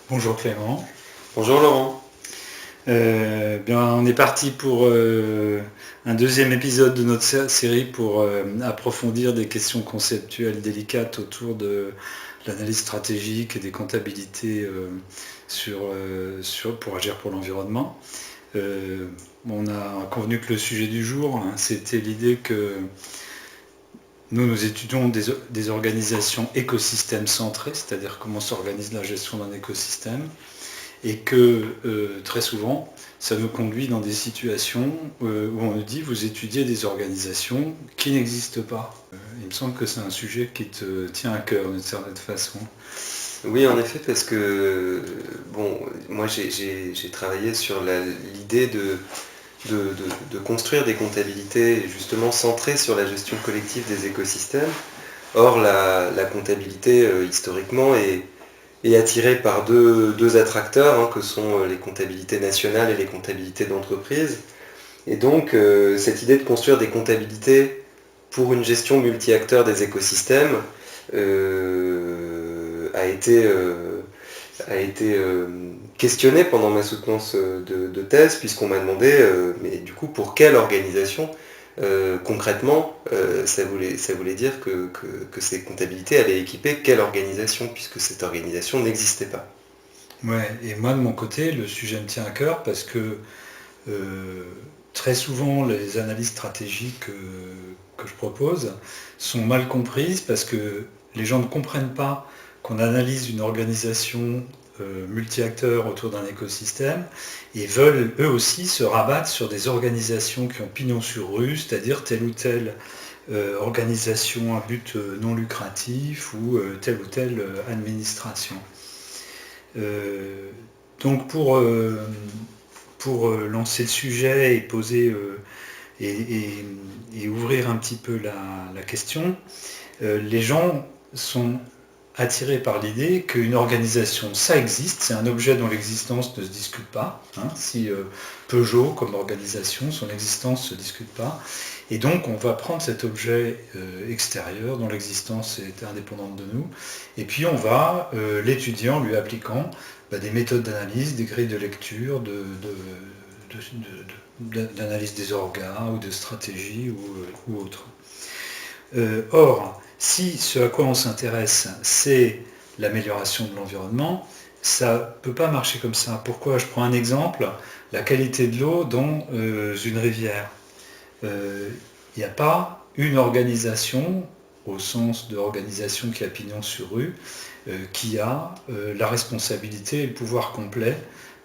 Bonjour Clément. Bonjour Laurent. On est parti pour un deuxième épisode de notre série pour approfondir des questions conceptuelles délicates autour de l'analyse stratégique et des comptabilités pour agir pour l'environnement. Euh, on a convenu que le sujet du jour, hein, c'était l'idée que nous étudions des organisations écosystèmes centrées, c'est-à-dire comment s'organise la gestion d'un écosystème, et que très souvent, ça nous conduit dans des situations où on nous dit vous étudiez des organisations qui n'existent pas. Il me semble que c'est un sujet qui te tient à cœur d'une certaine façon. Oui, en effet, parce que moi j'ai travaillé sur l'idée de construire des comptabilités justement centrées sur la gestion collective des écosystèmes. Or, la comptabilité, historiquement, est attirée par deux attracteurs, hein, que sont les comptabilités nationales et les comptabilités d'entreprise. Et donc, cette idée de construire des comptabilités pour une gestion multi-acteurs des écosystèmes a été questionnée pendant ma soutenance de thèse, puisqu'on m'a demandé, mais du coup, pour quelle organisation concrètement, ça voulait dire que ces comptabilités allaient équiper quelle organisation, puisque cette organisation n'existait pas. Ouais, et moi de mon côté, le sujet me tient à cœur parce que euh, très souvent les analyses stratégiques que je propose sont mal comprises parce que les gens ne comprennent pas qu'on analyse une organisation multi-acteurs autour d'un écosystème et veulent eux aussi se rabattre sur des organisations qui ont pignon sur rue, c'est-à-dire telle ou telle organisation à but non lucratif ou telle ou telle administration. Euh, donc pour lancer le sujet et poser et, et- et ouvrir un petit peu la question, les gens sont attirés par l'idée qu'une organisation, ça existe, c'est un objet dont l'existence ne se discute pas. Hein. Si Peugeot, comme organisation, son existence ne se discute pas. Et donc, on va prendre cet objet extérieur, dont l'existence est indépendante de nous, et puis on va l'étudier en lui appliquant des méthodes d'analyse, des grilles de lecture, d'analyse des orgas ou de stratégie ou autre. Or, si ce à quoi on s'intéresse, c'est l'amélioration de l'environnement, ça ne peut pas marcher comme ça. Pourquoi? Je prends un exemple, la qualité de l'eau dans une rivière. Il n'y a pas une organisation, au sens d'organisation qui a pignon sur rue, qui a la responsabilité et le pouvoir complet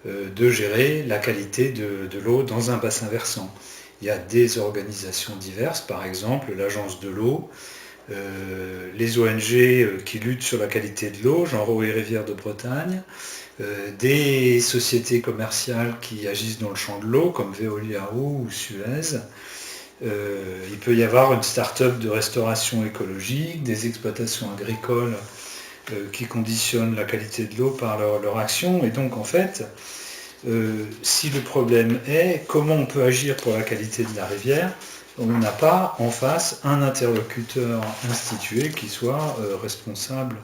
de gérer la qualité de l'eau dans un bassin versant. Il y a des organisations diverses, par exemple l'Agence de l'eau, les ONG qui luttent sur la qualité de l'eau, genre Eau et Rivières de Bretagne, des sociétés commerciales qui agissent dans le champ de l'eau, comme Veolia Eau ou Suez. Il peut y avoir une start-up de restauration écologique, des exploitations agricoles qui conditionnent la qualité de l'eau par leur action. Et donc, en fait, si le problème est comment on peut agir pour la qualité de la rivière, on n'a pas en face un interlocuteur institué qui soit responsable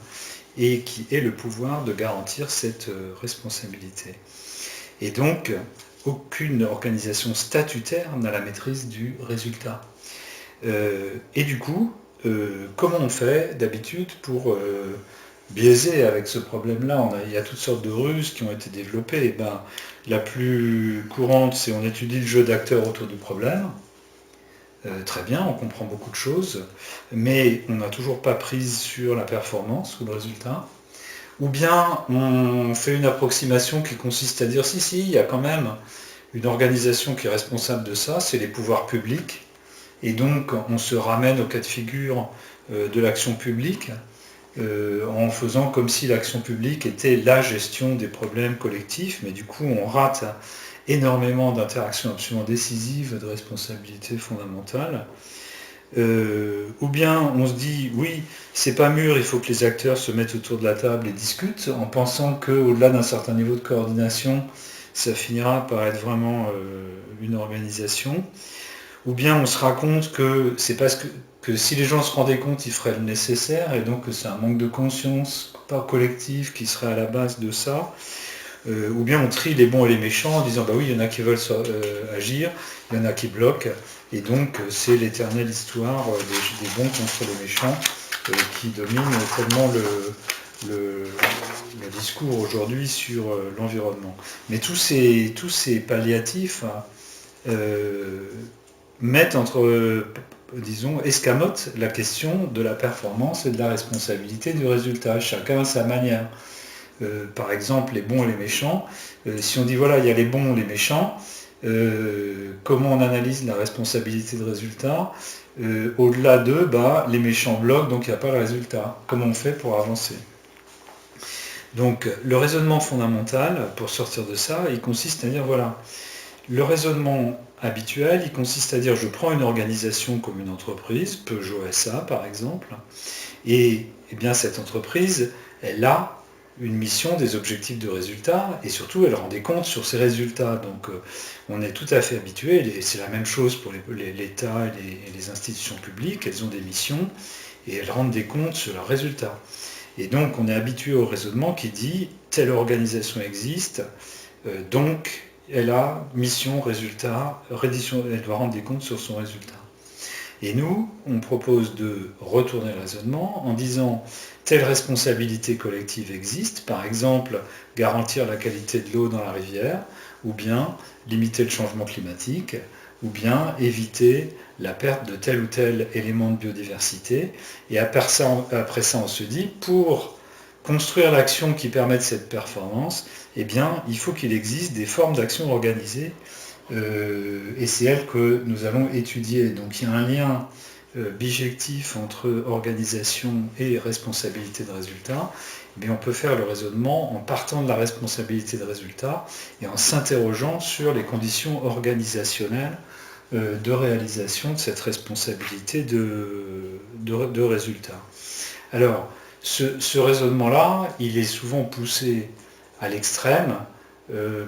et qui ait le pouvoir de garantir cette responsabilité. Et donc, aucune organisation statutaire n'a la maîtrise du résultat. Et du coup, comment on fait d'habitude pour biaisé avec ce problème-là? Il y a toutes sortes de ruses qui ont été développées. Et ben, la plus courante, c'est on étudie le jeu d'acteurs autour du problème. Très bien, on comprend beaucoup de choses, mais on n'a toujours pas prise sur la performance ou le résultat. Ou bien on fait une approximation qui consiste à dire si, si, il y a quand même une organisation qui est responsable de ça, c'est les pouvoirs publics. Et donc on se ramène au cas de figure de l'action publique en faisant comme si l'action publique était la gestion des problèmes collectifs, mais du coup on rate énormément d'interactions absolument décisives, de responsabilités fondamentales. Ou bien on se dit oui, c'est pas mûr, il faut que les acteurs se mettent autour de la table et discutent, en pensant qu'au-delà d'un certain niveau de coordination, ça finira par être vraiment une organisation. ou bien on se raconte que c'est parce que si les gens se rendaient compte, ils feraient le nécessaire, et donc que c'est un manque de conscience pas collective qui serait à la base de ça, ou bien on trie les bons et les méchants en disant bah oui, il y en a qui veulent agir, il y en a qui bloquent, et donc c'est l'éternelle histoire des bons contre les méchants qui domine tellement le discours aujourd'hui sur l'environnement. Mais tous ces palliatifs mettent disons, escamotent la question de la performance et de la responsabilité du résultat, chacun à sa manière. Par exemple, les bons et les méchants, si on dit voilà, il y a les bons et les méchants, comment on analyse la responsabilité de résultat au-delà de les méchants bloquent, donc il n'y a pas le résultat. Comment on fait pour avancer? Donc le raisonnement fondamental, pour sortir de ça, il consiste à dire voilà, le raisonnement habituel, il consiste à dire je prends une organisation comme une entreprise, Peugeot SA par exemple, et bien cette entreprise, elle a une mission, des objectifs de résultats, et surtout elle rend des comptes sur ces résultats. Donc on est tout à fait habitué, et c'est la même chose pour l'État et les institutions publiques, elles ont des missions, et elles rendent des comptes sur leurs résultats. Et donc on est habitué au raisonnement qui dit telle organisation existe, donc elle a mission, résultat, elle doit rendre des comptes sur son résultat. Et nous, on propose de retourner le raisonnement en disant telle responsabilité collective existe, par exemple garantir la qualité de l'eau dans la rivière, ou bien limiter le changement climatique, ou bien éviter la perte de tel ou tel élément de biodiversité. Et après ça, on se dit, pour construire l'action qui permette cette performance, eh bien, il faut qu'il existe des formes d'action organisées et c'est elle que nous allons étudier. Donc il y a un lien bijectif entre organisation et responsabilité de résultat. Mais on peut faire le raisonnement en partant de la responsabilité de résultat et en s'interrogeant sur les conditions organisationnelles de réalisation de cette responsabilité de résultat. Alors, ce raisonnement-là, il est souvent poussé à l'extrême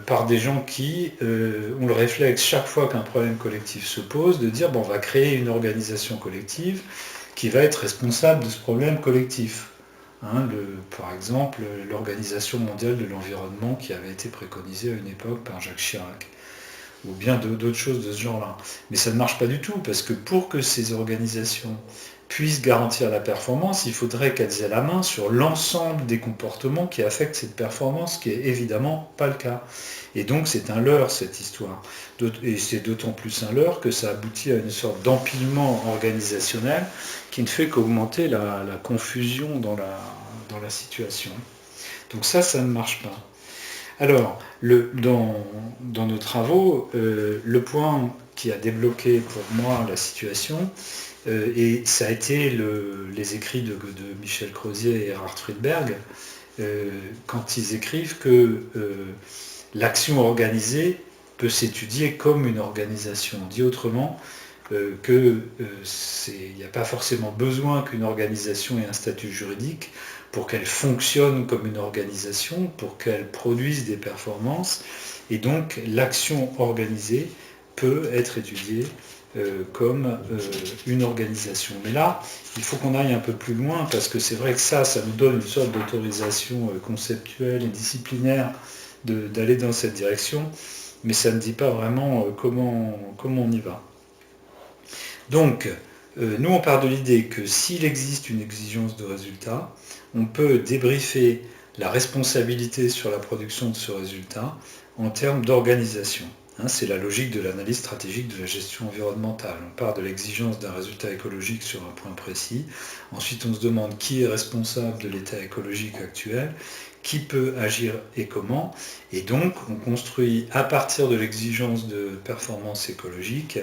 par des gens qui ont le réflexe, chaque fois qu'un problème collectif se pose, de dire on va créer une organisation collective qui va être responsable de ce problème collectif. Par exemple, l'Organisation mondiale de l'environnement qui avait été préconisée à une époque par Jacques Chirac, ou bien d'autres choses de ce genre-là. Mais ça ne marche pas du tout, parce que pour que ces organisations puissent garantir la performance, il faudrait qu'elles aient la main sur l'ensemble des comportements qui affectent cette performance, ce qui n'est évidemment pas le cas. Et donc c'est un leurre cette histoire. Et c'est d'autant plus un leurre que ça aboutit à une sorte d'empilement organisationnel qui ne fait qu'augmenter la confusion dans la situation. Donc ça ne marche pas. Alors, dans nos travaux, le point qui a débloqué pour moi la situation, et ça a été les écrits de Michel Crozier et Erhard Friedberg, quand ils écrivent que l'action organisée peut s'étudier comme une organisation. Dit autrement, qu'il n'y a pas forcément besoin qu'une organisation ait un statut juridique pour qu'elle fonctionne comme une organisation, pour qu'elle produise des performances. Et donc l'action organisée peut être étudiée comme une organisation. Mais là, il faut qu'on aille un peu plus loin, parce que c'est vrai que ça nous donne une sorte d'autorisation conceptuelle et disciplinaire d'aller dans cette direction, mais ça ne dit pas vraiment comment on y va. Donc, nous on part de l'idée que s'il existe une exigence de résultat, on peut débriefer la responsabilité sur la production de ce résultat en termes d'organisation. C'est la logique de l'analyse stratégique de la gestion environnementale. On part de l'exigence d'un résultat écologique sur un point précis. Ensuite, on se demande qui est responsable de l'état écologique actuel, qui peut agir et comment. Et donc, on construit à partir de l'exigence de performance écologique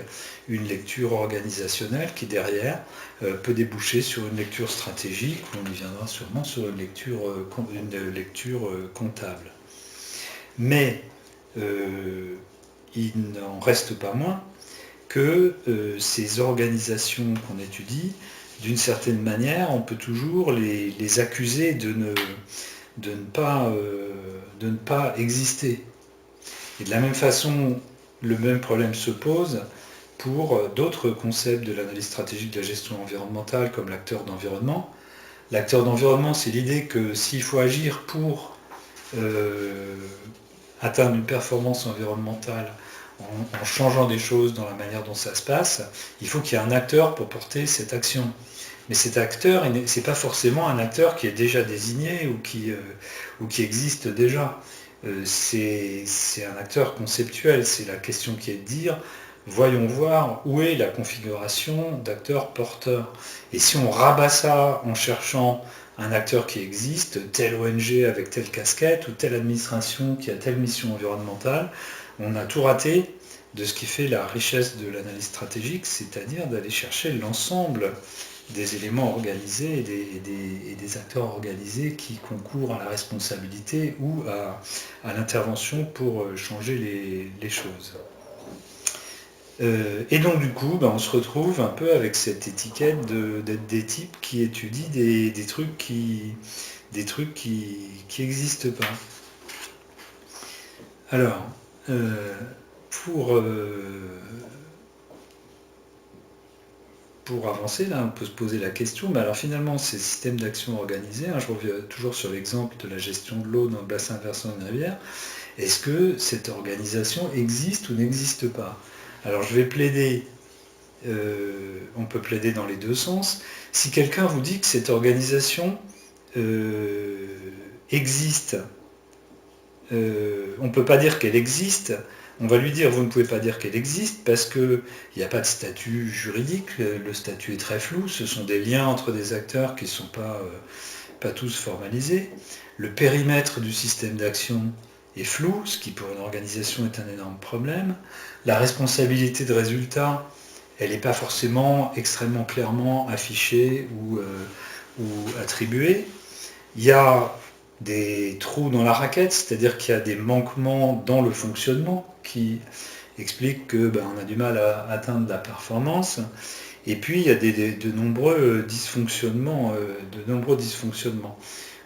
une lecture organisationnelle qui, derrière, peut déboucher sur une lecture stratégique, où on y viendra sûrement sur une lecture comptable. Mais il n'en reste pas moins que ces organisations qu'on étudie, d'une certaine manière, on peut toujours les accuser de ne pas exister. Et de la même façon, le même problème se pose pour d'autres concepts de l'analyse stratégique de la gestion environnementale, comme l'acteur d'environnement. L'acteur d'environnement, c'est l'idée que s'il faut agir pour atteindre une performance environnementale en changeant des choses dans la manière dont ça se passe, il faut qu'il y ait un acteur pour porter cette action. Mais cet acteur, ce n'est pas forcément un acteur qui est déjà désigné ou qui existe déjà. C'est un acteur conceptuel. C'est la question qui est de dire, voyons voir où est la configuration d'acteurs porteurs. Et si on rabat ça en cherchant un acteur qui existe, telle ONG avec telle casquette, ou telle administration qui a telle mission environnementale, on a tout raté de ce qui fait la richesse de l'analyse stratégique, c'est-à-dire d'aller chercher l'ensemble des éléments organisés et des acteurs organisés qui concourent à la responsabilité ou à l'intervention pour changer les choses. Et donc du coup, on se retrouve un peu avec cette étiquette d'être des types qui étudient des trucs qui n'existent pas. Alors, pour avancer, là, on peut se poser la question, mais alors finalement, ces systèmes d'action organisés, je reviens toujours sur l'exemple de la gestion de l'eau dans le bassin versant d'une rivière, est-ce que cette organisation existe ou n'existe pas? Alors je vais plaider, on peut plaider dans les deux sens. Si quelqu'un vous dit que cette organisation existe, on ne peut pas dire qu'elle existe, on va lui dire vous ne pouvez pas dire qu'elle existe parce qu'il n'y a pas de statut juridique, le statut est très flou, ce sont des liens entre des acteurs qui ne sont pas tous formalisés. Le périmètre du système d'action est flou, ce qui pour une organisation est un énorme problème. La responsabilité de résultat, elle n'est pas forcément extrêmement clairement affichée ou attribuée. Il y a des trous dans la raquette, c'est-à-dire qu'il y a des manquements dans le fonctionnement qui expliquent qu'on a du mal à atteindre la performance. Et puis il y a de nombreux dysfonctionnements.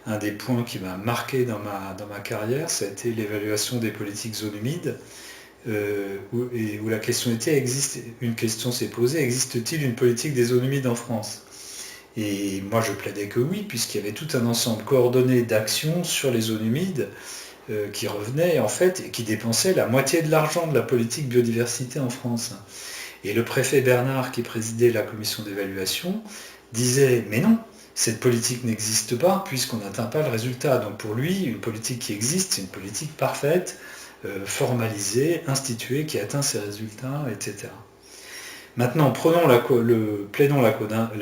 Un des points qui m'a marqué dans ma carrière, ça a été l'évaluation des politiques zones humides, où la question était, une question s'est posée, existe-t-il une politique des zones humides en France? Et moi je plaidais que oui, puisqu'il y avait tout un ensemble coordonné d'actions sur les zones humides qui revenaient en fait et qui dépensaient la moitié de l'argent de la politique biodiversité en France. Et le préfet Bernard, qui présidait la commission d'évaluation, disait mais non, cette politique n'existe pas puisqu'on n'atteint pas le résultat. Donc pour lui, une politique qui existe, c'est une politique parfaite, formalisée, instituée, qui atteint ses résultats, etc. Maintenant, plaidons la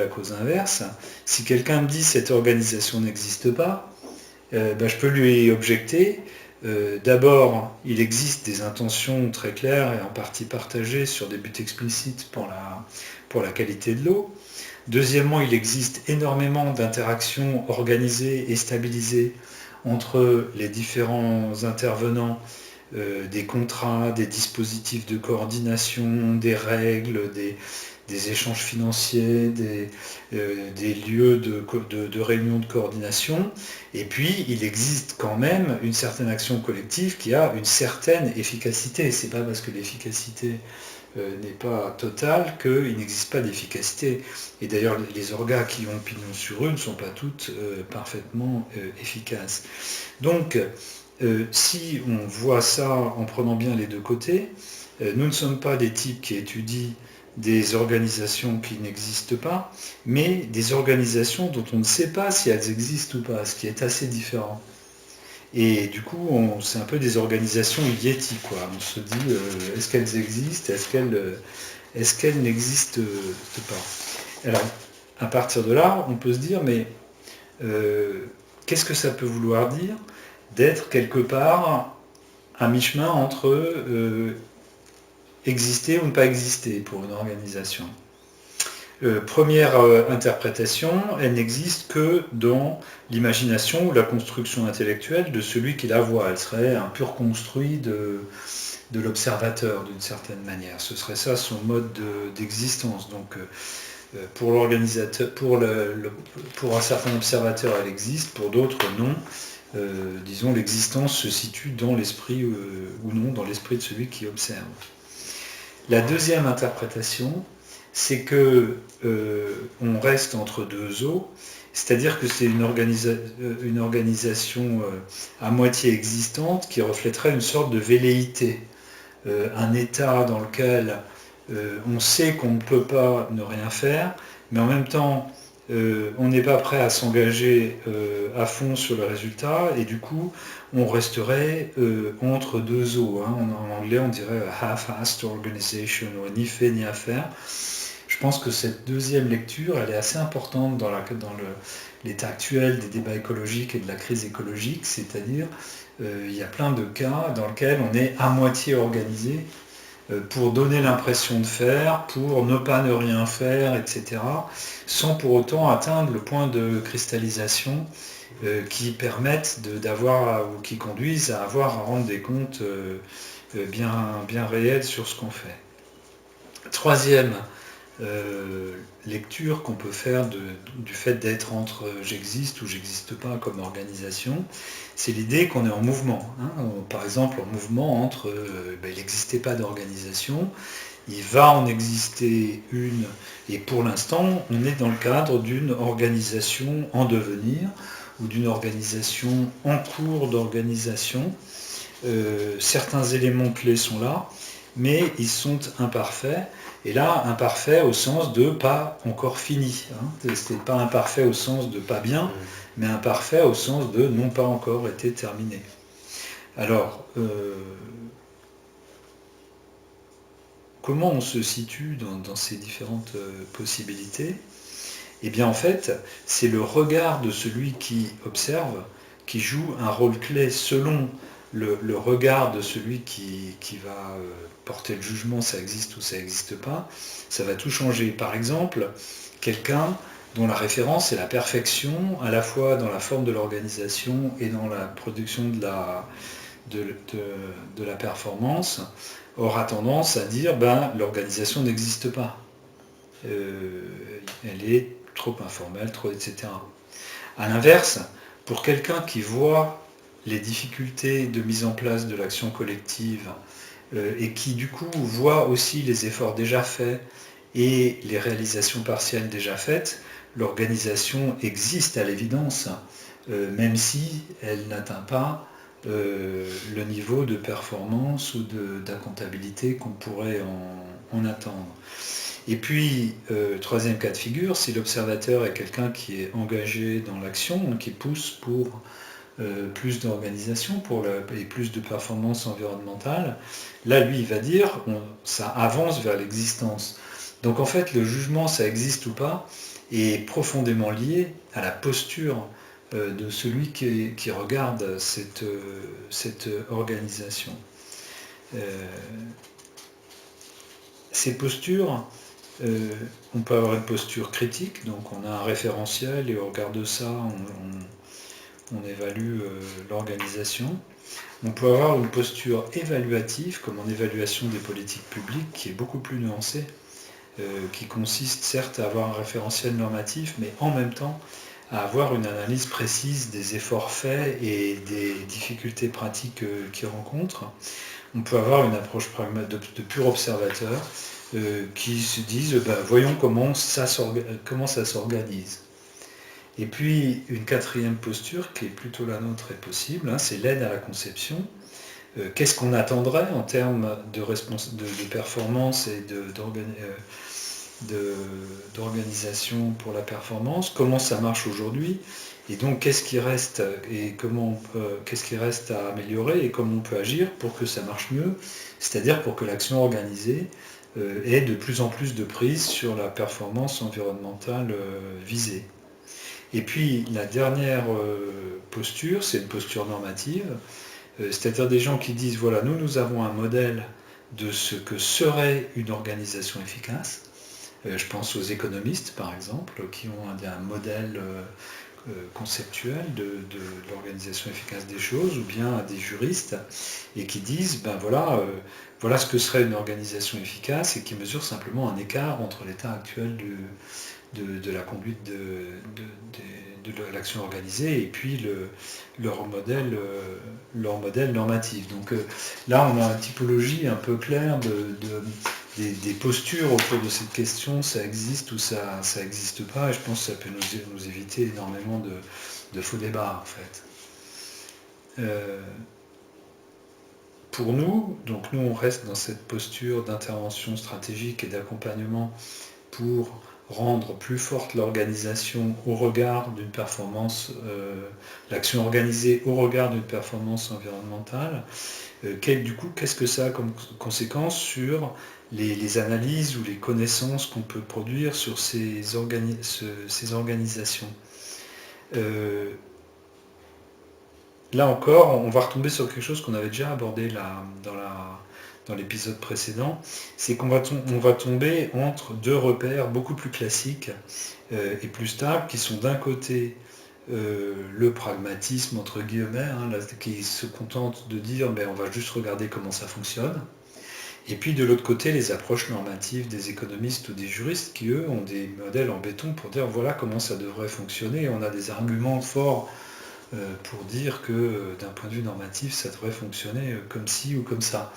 cause inverse. Si quelqu'un me dit cette organisation n'existe pas, je peux lui objecter. D'abord, il existe des intentions très claires et en partie partagées sur des buts explicites pour la qualité de l'eau. Deuxièmement, il existe énormément d'interactions organisées et stabilisées entre les différents intervenants, des contrats, des dispositifs de coordination, des règles, des échanges financiers, des lieux de réunion de coordination. Et puis, il existe quand même une certaine action collective qui a une certaine efficacité. C'est pas parce que l'efficacité n'est pas totale qu'il n'existe pas d'efficacité. Et d'ailleurs, les orgas qui ont pignon sur rue ne sont pas toutes parfaitement efficaces. Donc, si on voit ça en prenant bien les deux côtés, nous ne sommes pas des types qui étudient des organisations qui n'existent pas, mais des organisations dont on ne sait pas si elles existent ou pas, ce qui est assez différent. Et du coup, c'est un peu des organisations yéti, quoi. On se dit, est-ce qu'elles existent, est-ce qu'elles n'existent pas? Alors, à partir de là, on peut se dire, mais qu'est-ce que ça peut vouloir dire d'être quelque part à mi-chemin entre exister ou ne pas exister pour une organisation? Première interprétation, elle n'existe que dans l'imagination ou la construction intellectuelle de celui qui la voit. Elle serait un pur construit de l'observateur d'une certaine manière. Ce serait ça son mode d'existence. Donc pour l'organisateur, pour un certain observateur, elle existe, pour d'autres non. Disons, l'existence se situe dans l'esprit ou non, dans l'esprit de celui qui observe. La deuxième interprétation, c'est que on reste entre deux eaux, c'est-à-dire que c'est une organisation à moitié existante qui reflèterait une sorte de velléité, un état dans lequel on sait qu'on ne peut pas ne rien faire, mais en même temps on n'est pas prêt à s'engager à fond sur le résultat, et du coup on resterait entre deux eaux. Hein. En anglais on dirait half-assed organization, ni fait ni à faire. Je pense que cette deuxième lecture, elle est assez importante dans l'état actuel des débats écologiques et de la crise écologique, c'est-à-dire il y a plein de cas dans lesquels on est à moitié organisé pour donner l'impression de faire, pour ne pas ne rien faire, etc., sans pour autant atteindre le point de cristallisation qui permettent d'avoir ou qui conduisent à rendre des comptes bien réels sur ce qu'on fait. Troisième lecture qu'on peut faire du fait d'être entre j'existe ou j'existe pas comme organisation, c'est l'idée qu'on est en mouvement. Hein. Par exemple, en mouvement entre il n'existait pas d'organisation, il va en exister une, et pour l'instant, on est dans le cadre d'une organisation en devenir ou d'une organisation en cours d'organisation. Certains éléments clés sont là, mais ils sont imparfaits. Et là, imparfait au sens de pas encore fini. Hein. C'est pas imparfait au sens de pas bien, mais imparfait au sens de non pas encore été terminé. Alors, comment on se situe dans ces différentes possibilités ? Eh bien, en fait, c'est le regard de celui qui observe qui joue un rôle clé selon le regard de celui qui va porter le jugement, ça existe ou ça n'existe pas, ça va tout changer. Par exemple, quelqu'un dont la référence est la perfection, à la fois dans la forme de l'organisation et dans la production de la performance, aura tendance à dire l'organisation n'existe pas. Elle est trop informelle, trop, etc. A l'inverse, pour quelqu'un qui voit les difficultés de mise en place de l'action collective et qui du coup voit aussi les efforts déjà faits et les réalisations partielles déjà faites, l'organisation existe à l'évidence, même si elle n'atteint pas le niveau de performance ou d'incomptabilité qu'on pourrait en attendre. Et puis, troisième cas de figure, si l'observateur est quelqu'un qui est engagé dans l'action, qui pousse pour plus d'organisation et plus de performance environnementale, là, lui, il va dire, ça avance vers l'existence. Donc, en fait, le jugement, ça existe ou pas, est profondément lié à la posture de celui qui regarde cette organisation. Ces postures, on peut avoir une posture critique, donc on a un référentiel et au regard de ça, on évalue l'organisation. On peut avoir une posture évaluative, comme en évaluation des politiques publiques, qui est beaucoup plus nuancée, qui consiste certes à avoir un référentiel normatif, mais en même temps à avoir une analyse précise des efforts faits et des difficultés pratiques qu'ils rencontrent. On peut avoir une approche de pur observateur qui se disent voyons comment ça s'organise. Et puis une quatrième posture qui est plutôt la nôtre est possible, c'est l'aide à la conception. Qu'est-ce qu'on attendrait en termes de performance et d'organisation pour la performance, comment ça marche aujourd'hui, et donc qu'est-ce qui reste et qu'est-ce qui reste à améliorer et comment on peut agir pour que ça marche mieux, c'est-à-dire pour que l'action organisée ait de plus en plus de prise sur la performance environnementale visée. Et puis la dernière posture, c'est une posture normative, c'est-à-dire des gens qui disent voilà, nous avons un modèle de ce que serait une organisation efficace. Je pense aux économistes, par exemple, qui ont un modèle conceptuel de l'organisation efficace des choses, ou bien à des juristes, et qui disent, voilà ce que serait une organisation efficace, et qui mesurent simplement un écart entre l'état actuel de la conduite de l'action organisée, et puis leur modèle normatif. Donc là, on a une typologie un peu claire des postures autour de cette question, ça existe ou ça n'existe pas, et je pense que ça peut nous éviter énormément de faux débats en fait. Pour nous, donc nous on reste dans cette posture d'intervention stratégique et d'accompagnement pour rendre plus forte l'organisation au regard d'une performance, l'action organisée au regard d'une performance environnementale. Du coup, qu'est-ce que ça a comme conséquence sur les analyses ou les connaissances qu'on peut produire sur ces organisations? Là encore, on va retomber sur quelque chose qu'on avait déjà abordé là, dans l'épisode précédent, c'est qu'on va tomber entre deux repères beaucoup plus classiques et plus stables, qui sont d'un côté le pragmatisme, entre guillemets, hein, qui se contente de dire on va juste regarder comment ça fonctionne, et puis de l'autre côté les approches normatives des économistes ou des juristes qui eux ont des modèles en béton pour dire voilà comment ça devrait fonctionner, et on a des arguments forts pour dire que d'un point de vue normatif, ça devrait fonctionner comme ci ou comme ça.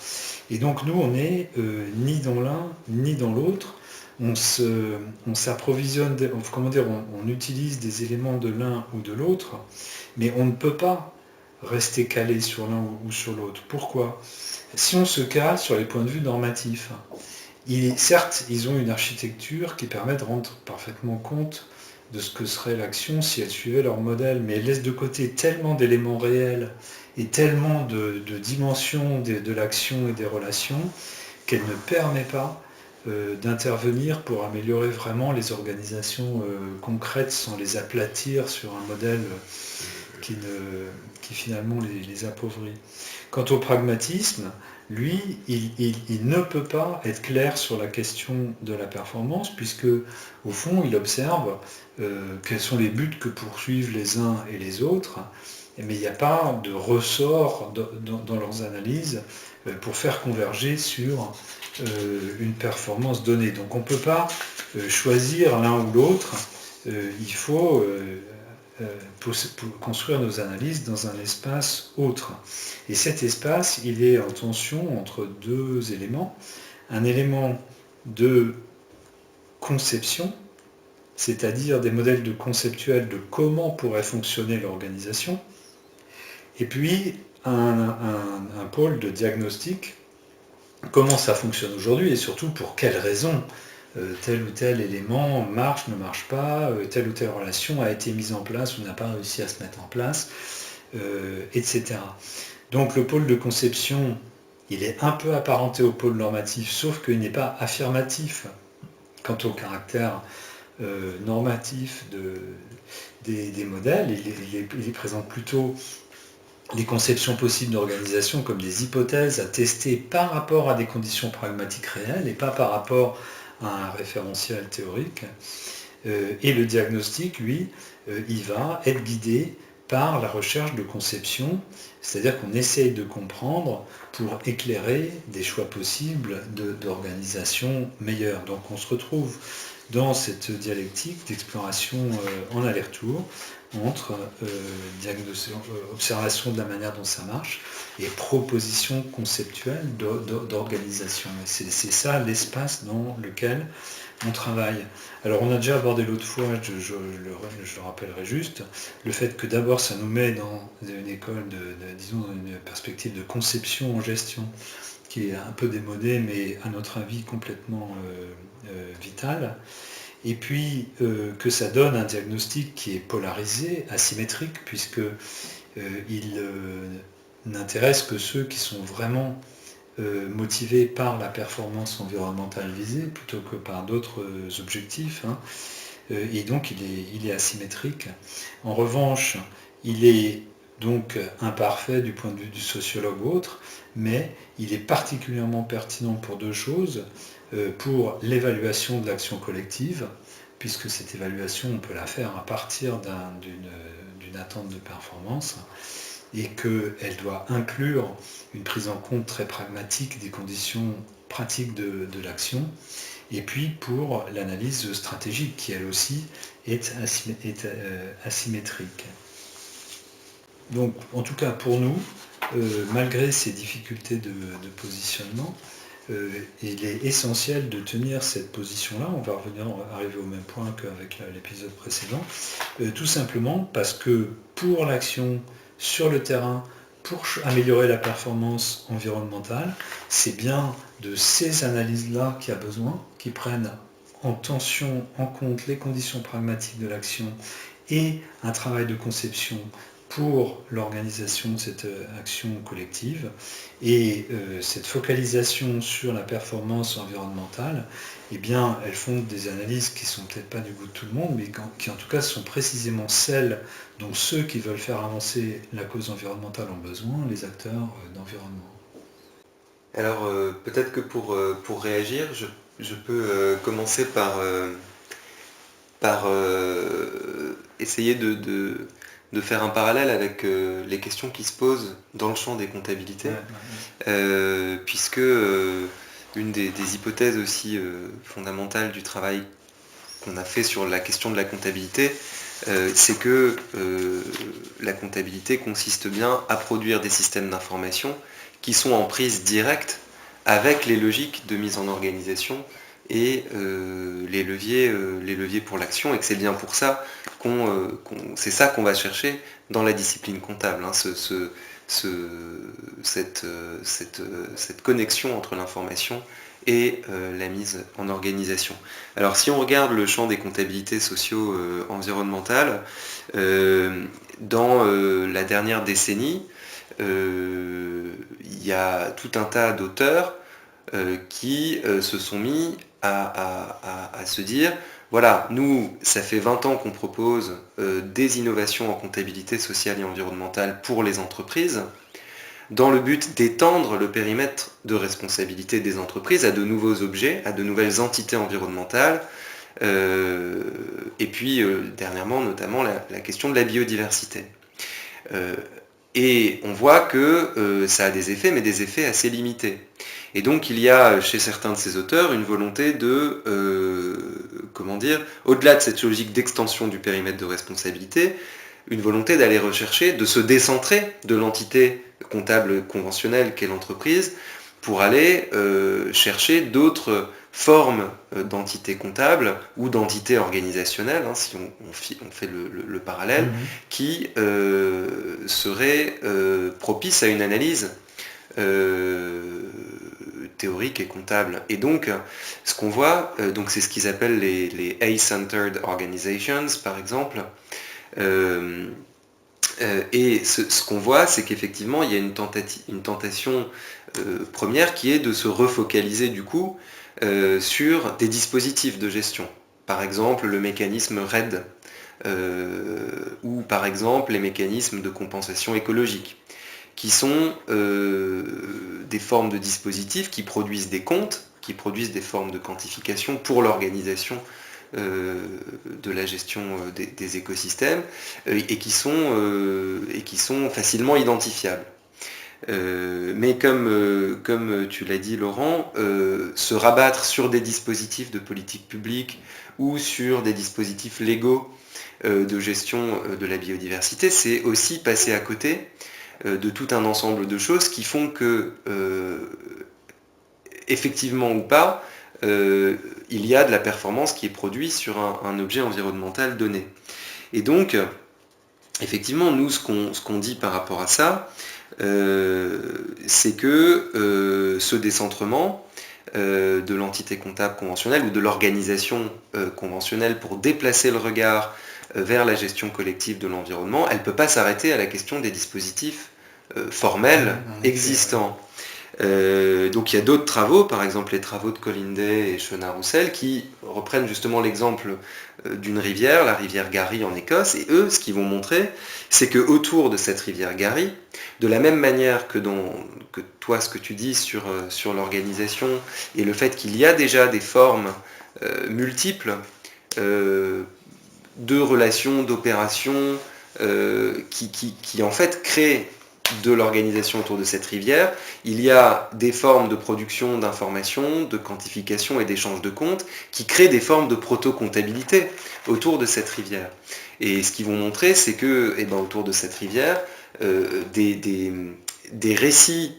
Et donc nous, on n'est ni dans l'un ni dans l'autre. On s'approvisionne, on utilise des éléments de l'un ou de l'autre, mais on ne peut pas rester calé sur l'un ou sur l'autre. Pourquoi? Si on se cale sur les points de vue normatifs, certes, ils ont une architecture qui permet de rendre parfaitement compte de ce que serait l'action si elle suivait leur modèle, mais elle laisse de côté tellement d'éléments réels et tellement de dimensions de l'action et des relations qu'elle ne permet pas d'intervenir pour améliorer vraiment les organisations concrètes sans les aplatir sur un modèle qui finalement les appauvrit. Quant au pragmatisme, lui, il ne peut pas être clair sur la question de la performance, puisque au fond, il observe quels sont les buts que poursuivent les uns et les autres, mais il n'y a pas de ressort dans leurs analyses pour faire converger sur une performance donnée. Donc on ne peut pas choisir l'un ou l'autre, il faut pour construire nos analyses dans un espace autre. Et cet espace, il est en tension entre deux éléments. Un élément de conception, c'est-à-dire des modèles de conceptuels de comment pourrait fonctionner l'organisation, et puis un pôle de diagnostic, comment ça fonctionne aujourd'hui et surtout pour quelles raisons tel ou tel élément marche, ne marche pas, telle ou telle relation a été mise en place ou n'a pas réussi à se mettre en place, etc. Donc le pôle de conception, il est un peu apparenté au pôle normatif, sauf qu'il n'est pas affirmatif quant au caractère normatif des modèles. Il présente plutôt les conceptions possibles d'organisation comme des hypothèses à tester par rapport à des conditions pragmatiques réelles et pas par rapport à un référentiel théorique. Et le diagnostic, lui, il va être guidé par la recherche de conception, c'est-à-dire qu'on essaye de comprendre pour éclairer des choix possibles d'organisation meilleure. Donc on se retrouve dans cette dialectique d'exploration en aller-retour entre observation de la manière dont ça marche et proposition conceptuelle d'organisation. Et c'est ça l'espace dans lequel on travaille. Alors on a déjà abordé l'autre fois, je le rappellerai juste, le fait que d'abord ça nous met dans une école, disons dans une perspective de conception en gestion qui est un peu démodée mais à notre avis complètement vitale. Et puis que ça donne un diagnostic qui est polarisé, asymétrique, puisqu'il n'intéresse que ceux qui sont vraiment motivés par la performance environnementale visée, plutôt que par d'autres objectifs. Hein. Et donc il est asymétrique. En revanche, il est donc imparfait du point de vue du sociologue ou autre, mais il est particulièrement pertinent pour deux choses. Pour l'évaluation de l'action collective, puisque cette évaluation, on peut la faire à partir d'une attente de performance, et qu'elle doit inclure une prise en compte très pragmatique des conditions pratiques de l'action, et puis pour l'analyse stratégique, qui elle aussi est asymétrique. Donc, en tout cas pour nous, malgré ces difficultés de positionnement, il est essentiel de tenir cette position-là. On va arriver au même point qu'avec l'épisode précédent, tout simplement parce que pour l'action sur le terrain, pour améliorer la performance environnementale, c'est bien de ces analyses-là qu'il y a besoin, qui prennent en compte les conditions pragmatiques de l'action et un travail de conception pour l'organisation de cette action collective. Et cette focalisation sur la performance environnementale, eh bien, elles font des analyses qui ne sont peut-être pas du goût de tout le monde, mais qui en tout cas sont précisément celles dont ceux qui veulent faire avancer la cause environnementale ont besoin, les acteurs d'environnement. Alors peut-être que pour réagir, je peux commencer par essayer de faire un parallèle avec les questions qui se posent dans le champ des comptabilités, puisque une des hypothèses aussi fondamentales du travail qu'on a fait sur la question de la comptabilité, c'est que la comptabilité consiste bien à produire des systèmes d'information qui sont en prise directe avec les logiques de mise en organisation et les leviers pour l'action, et que c'est bien pour ça c'est ça qu'on va chercher dans la discipline comptable, hein, cette connexion entre l'information et la mise en organisation. Alors si on regarde le champ des comptabilités socio-environnementales, dans la dernière décennie, il y a tout un tas d'auteurs qui se sont mis à se dire, voilà, nous, ça fait 20 ans qu'on propose des innovations en comptabilité sociale et environnementale pour les entreprises, dans le but d'étendre le périmètre de responsabilité des entreprises à de nouveaux objets, à de nouvelles entités environnementales, et puis dernièrement notamment la question de la biodiversité. Et on voit que ça a des effets, mais des effets assez limités. Et donc il y a chez certains de ces auteurs une volonté de, au-delà de cette logique d'extension du périmètre de responsabilité, une volonté d'aller rechercher, de se décentrer de l'entité comptable conventionnelle qu'est l'entreprise, pour aller chercher d'autres formes d'entités comptables ou d'entités organisationnelles, hein, si on fait le parallèle, qui seraient propices à une analyse théorique et comptable. Et donc, ce qu'on voit, c'est ce qu'ils appellent les A-centered organizations, par exemple. Et ce qu'on voit, c'est qu'effectivement, il y a une tentation première qui est de se refocaliser du coup sur des dispositifs de gestion. Par exemple, le mécanisme RED, ou par exemple les mécanismes de compensation écologique, qui sont des formes de dispositifs qui produisent des comptes, qui produisent des formes de quantification pour l'organisation de la gestion des écosystèmes, et qui sont facilement identifiables. Mais comme tu l'as dit Laurent, se rabattre sur des dispositifs de politique publique ou sur des dispositifs légaux de gestion de la biodiversité, c'est aussi passer à côté de tout un ensemble de choses qui font que, effectivement ou pas, il y a de la performance qui est produite sur un objet environnemental donné. Et donc, effectivement, nous, ce qu'on dit par rapport à ça, c'est que ce décentrement de l'entité comptable conventionnelle ou de l'organisation conventionnelle pour déplacer le regard vers la gestion collective de l'environnement, elle ne peut pas s'arrêter à la question des dispositifs formels existants. Donc il y a d'autres travaux, par exemple les travaux de Colin Day et Shona Roussel, qui reprennent justement l'exemple d'une rivière, la rivière Garry en Écosse, et eux, ce qu'ils vont montrer, c'est que autour de cette rivière Garry, de la même manière que toi, ce que tu dis sur l'organisation, et le fait qu'il y a déjà des formes multiples de relations, d'opérations, qui en fait créent de l'organisation autour de cette rivière, il y a des formes de production d'informations, de quantification et d'échange de comptes qui créent des formes de proto-comptabilité autour de cette rivière. Et ce qu'ils vont montrer, c'est que autour de cette rivière, des récits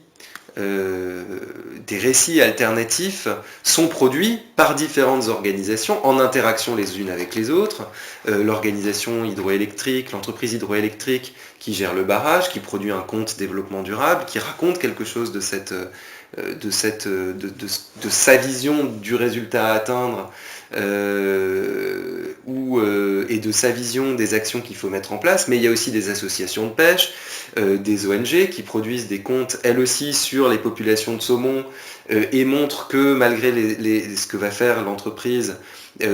des récits alternatifs sont produits par différentes organisations en interaction les unes avec les autres. L'organisation hydroélectrique, l'entreprise hydroélectrique qui gère le barrage, qui produit un compte développement durable, qui raconte quelque chose de sa vision du résultat à atteindre et de sa vision des actions qu'il faut mettre en place, mais il y a aussi des associations de pêche, des ONG qui produisent des comptes, elles aussi, sur les populations de saumon et montrent que malgré ce que va faire l'entreprise,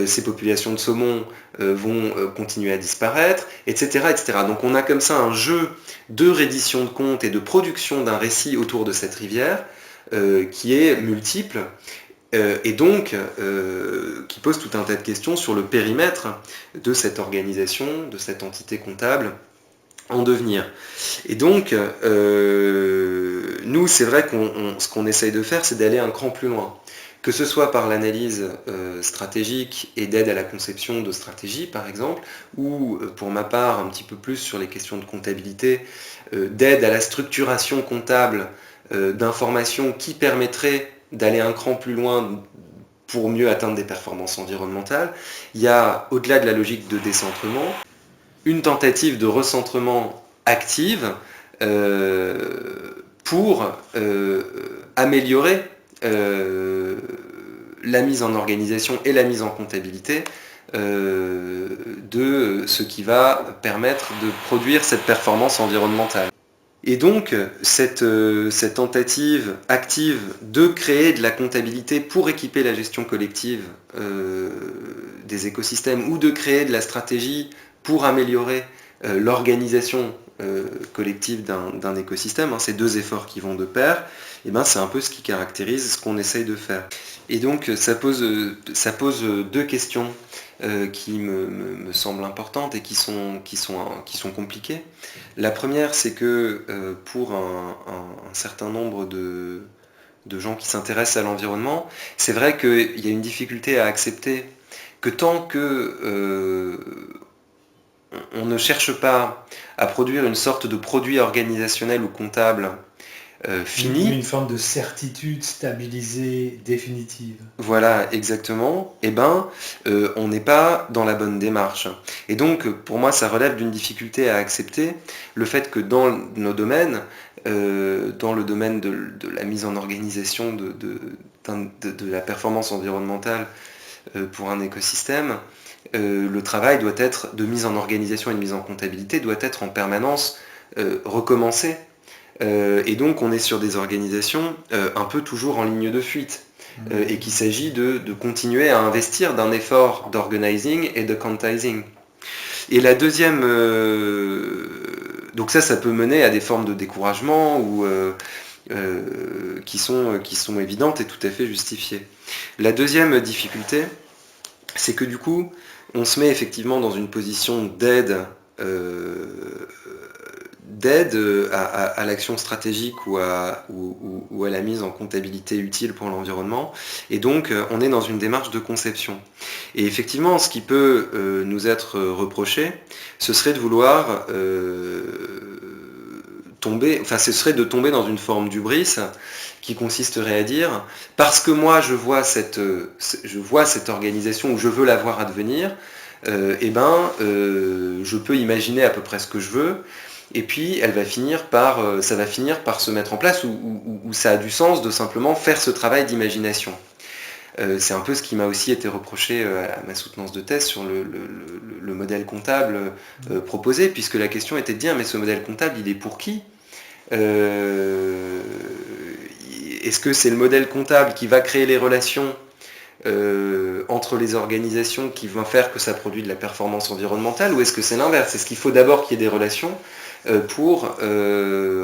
ces populations de saumon vont continuer à disparaître, etc., etc. Donc on a comme ça un jeu de reddition de comptes et de production d'un récit autour de cette rivière qui est multiple, et donc qui pose tout un tas de questions sur le périmètre de cette organisation, de cette entité comptable en devenir. Et donc, nous, c'est vrai ce qu'on essaye de faire, c'est d'aller un cran plus loin. Que ce soit par l'analyse stratégique et d'aide à la conception de stratégies, par exemple, ou pour ma part, un petit peu plus sur les questions de comptabilité, d'aide à la structuration comptable d'informations qui permettraient d'aller un cran plus loin pour mieux atteindre des performances environnementales. Il y a, au-delà de la logique de décentrement, une tentative de recentrement active pour améliorer la mise en organisation et la mise en comptabilité de ce qui va permettre de produire cette performance environnementale. Et donc, cette tentative active de créer de la comptabilité pour équiper la gestion collective des écosystèmes ou de créer de la stratégie pour améliorer l'organisation collective d'un écosystème, ces deux efforts qui vont de pair, et c'est un peu ce qui caractérise ce qu'on essaye de faire. Et donc, ça pose deux questions qui me semblent importantes et qui sont compliquées. La première, c'est que pour un certain nombre de gens qui s'intéressent à l'environnement, c'est vrai qu'il y a une difficulté à accepter que tant que on ne cherche pas à produire une sorte de produit organisationnel ou comptable fini. Une forme de certitude stabilisée, définitive. Voilà, exactement. On n'est pas dans la bonne démarche. Et donc, pour moi, ça relève d'une difficulté à accepter le fait que dans nos domaines, dans le domaine de la mise en organisation de la performance environnementale pour un écosystème, le travail doit être de mise en organisation et de mise en comptabilité doit être en permanence recommencé. Et donc on est sur des organisations un peu toujours en ligne de fuite et qu'il s'agit de continuer à investir d'un effort d'organizing et de quantizing. Et la deuxième... donc ça peut mener à des formes de découragement ou, qui sont évidentes et tout à fait justifiées. La deuxième difficulté, c'est que du coup, on se met effectivement dans une position d'aide à l'action stratégique ou à la mise en comptabilité utile pour l'environnement. Et donc, on est dans une démarche de conception. Et effectivement, ce qui peut nous être reproché, ce serait de vouloir ce serait de tomber dans une forme d'hubris qui consisterait à dire, parce que moi je vois cette organisation ou je veux la voir advenir, je peux imaginer à peu près ce que je veux, et puis ça va finir par se mettre en place où ça a du sens de simplement faire ce travail d'imagination. C'est un peu ce qui m'a aussi été reproché à ma soutenance de thèse sur le modèle comptable proposé, puisque la question était de dire, mais ce modèle comptable, il est pour qui ? Est-ce que c'est le modèle comptable qui va créer les relations entre les organisations qui vont faire que ça produit de la performance environnementale, ou est-ce que c'est l'inverse ? Est-ce qu'il faut d'abord qu'il y ait des relations pour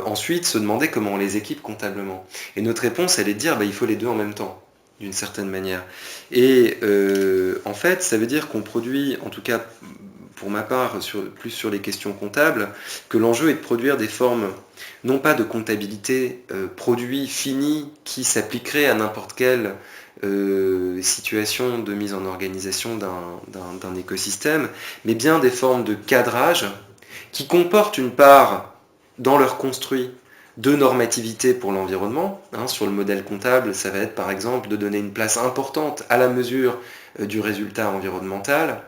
ensuite se demander comment on les équipe comptablement ? Et notre réponse, elle est de dire, il faut les deux en même temps, d'une certaine manière. Et en fait, ça veut dire qu'on produit, en tout cas pour ma part, plus sur les questions comptables, que l'enjeu est de produire des formes, non pas de comptabilité produit fini qui s'appliquerait à n'importe quelle situation de mise en organisation d'un écosystème, mais bien des formes de cadrage qui comportent une part dans leur construit de normativité pour l'environnement. Sur le modèle comptable, ça va être par exemple de donner une place importante à la mesure du résultat environnemental,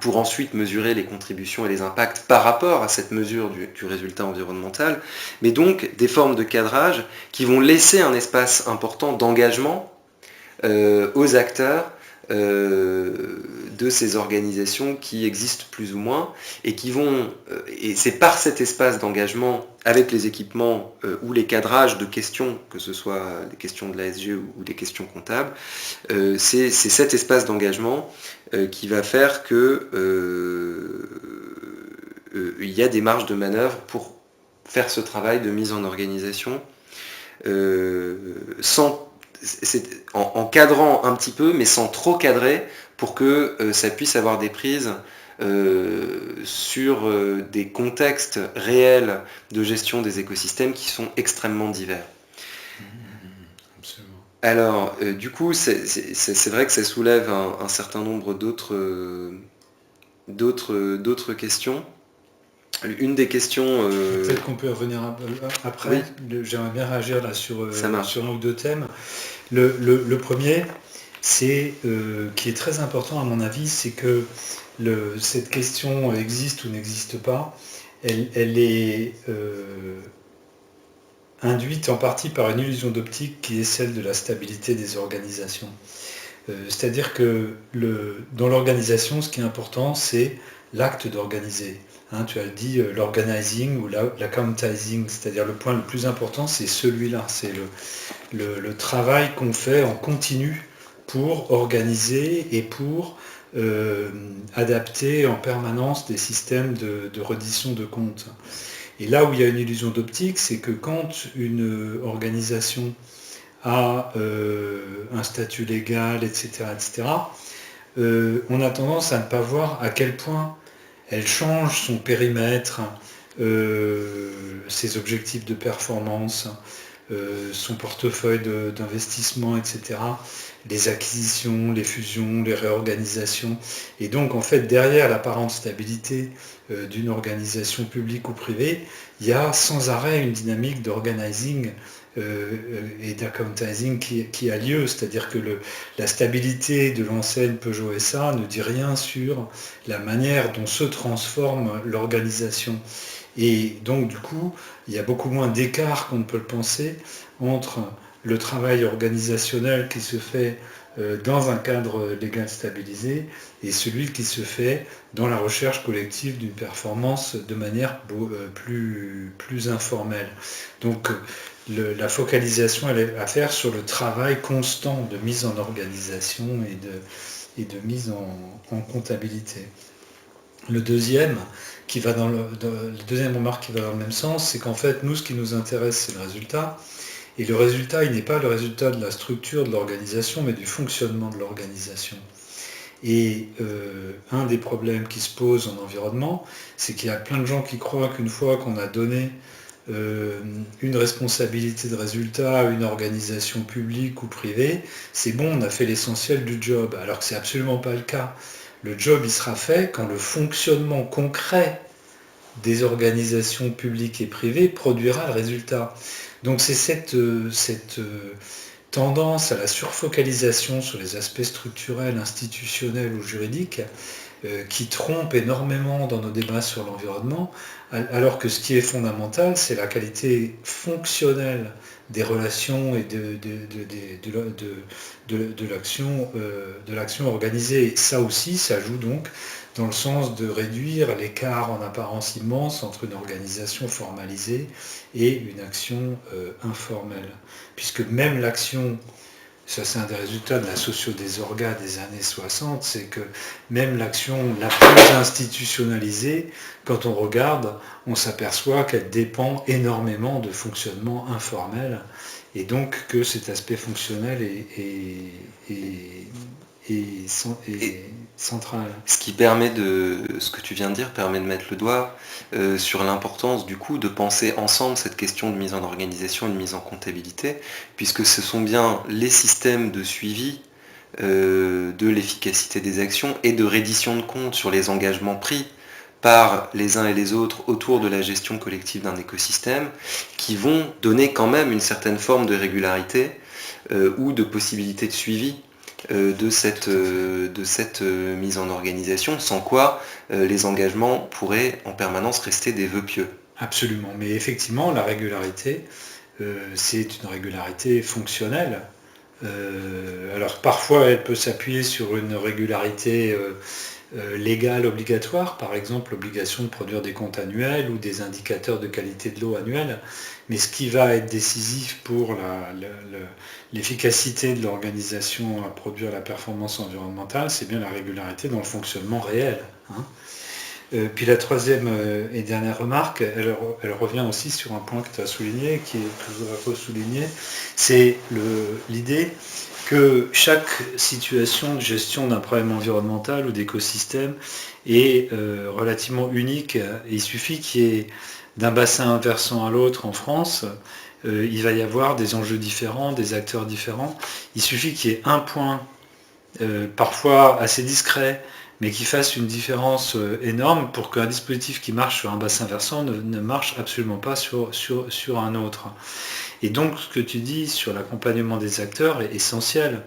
pour ensuite mesurer les contributions et les impacts par rapport à cette mesure du résultat environnemental, mais donc des formes de cadrage qui vont laisser un espace important d'engagement aux acteurs de ces organisations qui existent plus ou moins et qui vont, et c'est par cet espace d'engagement avec les équipements ou les cadrages de questions, que ce soit des questions de l'ASG ou des questions comptables, c'est cet espace d'engagement qui va faire que il y a des marges de manœuvre pour faire ce travail de mise en organisation en cadrant un petit peu, mais sans trop cadrer, pour que ça puisse avoir des prises sur des contextes réels de gestion des écosystèmes qui sont extrêmement divers. Absolument. Alors, du coup, c'est vrai que ça soulève un certain nombre d'autres questions. Une des questions... Peut-être qu'on peut revenir après. Oui. J'aimerais bien réagir là sur un ou deux thèmes. Le premier, c'est qui est très important à mon avis, c'est que cette question existe ou n'existe pas, elle est induite en partie par une illusion d'optique qui est celle de la stabilité des organisations. C'est-à-dire que dans l'organisation, ce qui est important, c'est l'acte d'organiser. Tu as dit l'organizing ou l'accountizing, c'est-à-dire le point le plus important, c'est celui-là, c'est le travail qu'on fait en continu pour organiser et pour adapter en permanence des systèmes de reddition de comptes. Et là où il y a une illusion d'optique, c'est que quand une organisation a un statut légal, etc., on a tendance à ne pas voir à quel point elle change son périmètre, ses objectifs de performance, son portefeuille d'investissement, etc., les acquisitions, les fusions, les réorganisations. Et donc, en fait, derrière l'apparente stabilité d'une organisation publique ou privée, il y a sans arrêt une dynamique d'organizing et d'accountizing qui a lieu. C'est-à-dire que la stabilité de l'enseigne Peugeot SA ne dit rien sur la manière dont se transforme l'organisation. Et donc, du coup, il y a beaucoup moins d'écart qu'on ne peut le penser entre le travail organisationnel qui se fait dans un cadre légal stabilisé et celui qui se fait dans la recherche collective d'une performance de manière plus informelle. Donc, la focalisation, elle est à faire sur le travail constant de mise en organisation et de mise en comptabilité. Le deuxième remarque qui va dans le même sens, c'est qu'en fait, nous, ce qui nous intéresse, c'est le résultat. Et le résultat, il n'est pas le résultat de la structure de l'organisation, mais du fonctionnement de l'organisation. Et un des problèmes qui se posent en environnement, c'est qu'il y a plein de gens qui croient qu'une fois qu'on a donné une responsabilité de résultat à une organisation publique ou privée, c'est bon, on a fait l'essentiel du job, alors que c'est absolument pas le cas. Le job, il sera fait quand le fonctionnement concret des organisations publiques et privées produira le résultat. Donc c'est cette tendance à la surfocalisation sur les aspects structurels, institutionnels ou juridiques qui trompe énormément dans nos débats sur l'environnement, alors que ce qui est fondamental, c'est la qualité fonctionnelle des relations et de l'action organisée. Et ça aussi, ça joue donc dans le sens de réduire l'écart en apparence immense entre une organisation formalisée et une action informelle. Puisque même l'action, ça c'est un des résultats de la socio-désorga des années 60, c'est que même l'action la plus institutionnalisée, quand on regarde, on s'aperçoit qu'elle dépend énormément de fonctionnement informel, et donc que cet aspect fonctionnel est central. Ce que tu viens de dire permet de mettre le doigt sur l'importance du coup de penser ensemble cette question de mise en organisation et de mise en comptabilité, puisque ce sont bien les systèmes de suivi de l'efficacité des actions et de reddition de comptes sur les engagements pris par les uns et les autres autour de la gestion collective d'un écosystème, qui vont donner quand même une certaine forme de régularité ou de possibilité de suivi de cette mise en organisation, sans quoi les engagements pourraient en permanence rester des vœux pieux. Absolument, mais effectivement, la régularité, c'est une régularité fonctionnelle. Alors parfois, elle peut s'appuyer sur une régularité légale obligatoire, par exemple l'obligation de produire des comptes annuels ou des indicateurs de qualité de l'eau annuels. Mais ce qui va être décisif pour l'efficacité de l'organisation à produire la performance environnementale, c'est bien la régularité dans le fonctionnement réel. Hein. Puis la troisième et dernière remarque, elle revient aussi sur un point que tu as souligné, que je voudrais re-souligner, c'est l'idée que chaque situation de gestion d'un problème environnemental ou d'écosystème est relativement unique. Il suffit qu'il y ait d'un bassin versant à l'autre en France, il va y avoir des enjeux différents, des acteurs différents. Il suffit qu'il y ait un point, parfois assez discret, mais qui fasse une différence énorme pour qu'un dispositif qui marche sur un bassin versant ne marche absolument pas sur un autre. Et donc ce que tu dis sur l'accompagnement des acteurs est essentiel.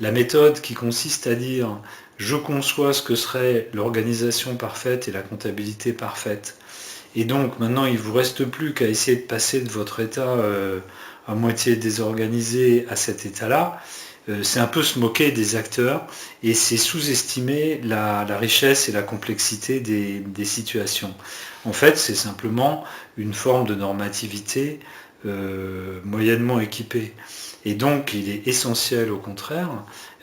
La méthode qui consiste à dire je conçois ce que serait l'organisation parfaite et la comptabilité parfaite. Et donc maintenant il ne vous reste plus qu'à essayer de passer de votre état à moitié désorganisé à cet état-là. C'est un peu se moquer des acteurs et c'est sous-estimer la richesse et la complexité des situations. En fait, c'est simplement une forme de normativité moyennement équipée. Et donc, il est essentiel, au contraire,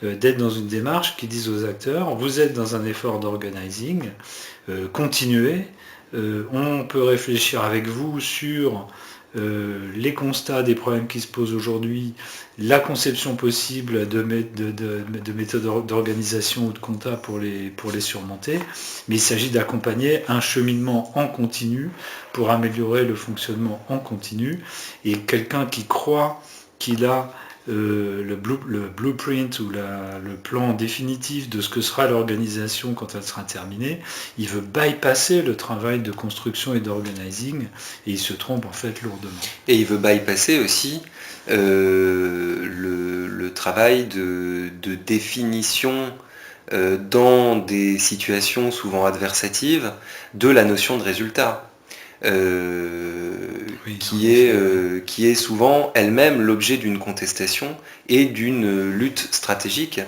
d'être dans une démarche qui dise aux acteurs, vous êtes dans un effort d'organizing, continuez, on peut réfléchir avec vous sur les constats des problèmes qui se posent aujourd'hui, la conception possible de méthodes d'organisation ou de compta pour les surmonter, mais il s'agit d'accompagner un cheminement en continu pour améliorer le fonctionnement en continu, et quelqu'un qui croit qu'il a le blueprint ou le plan définitif de ce que sera l'organisation quand elle sera terminée, il veut bypasser le travail de construction et d'organizing et il se trompe en fait lourdement. Et il veut bypasser aussi le travail de définition dans des situations souvent adversatives de la notion de résultat. Qui est souvent elle-même l'objet d'une contestation et d'une lutte stratégique.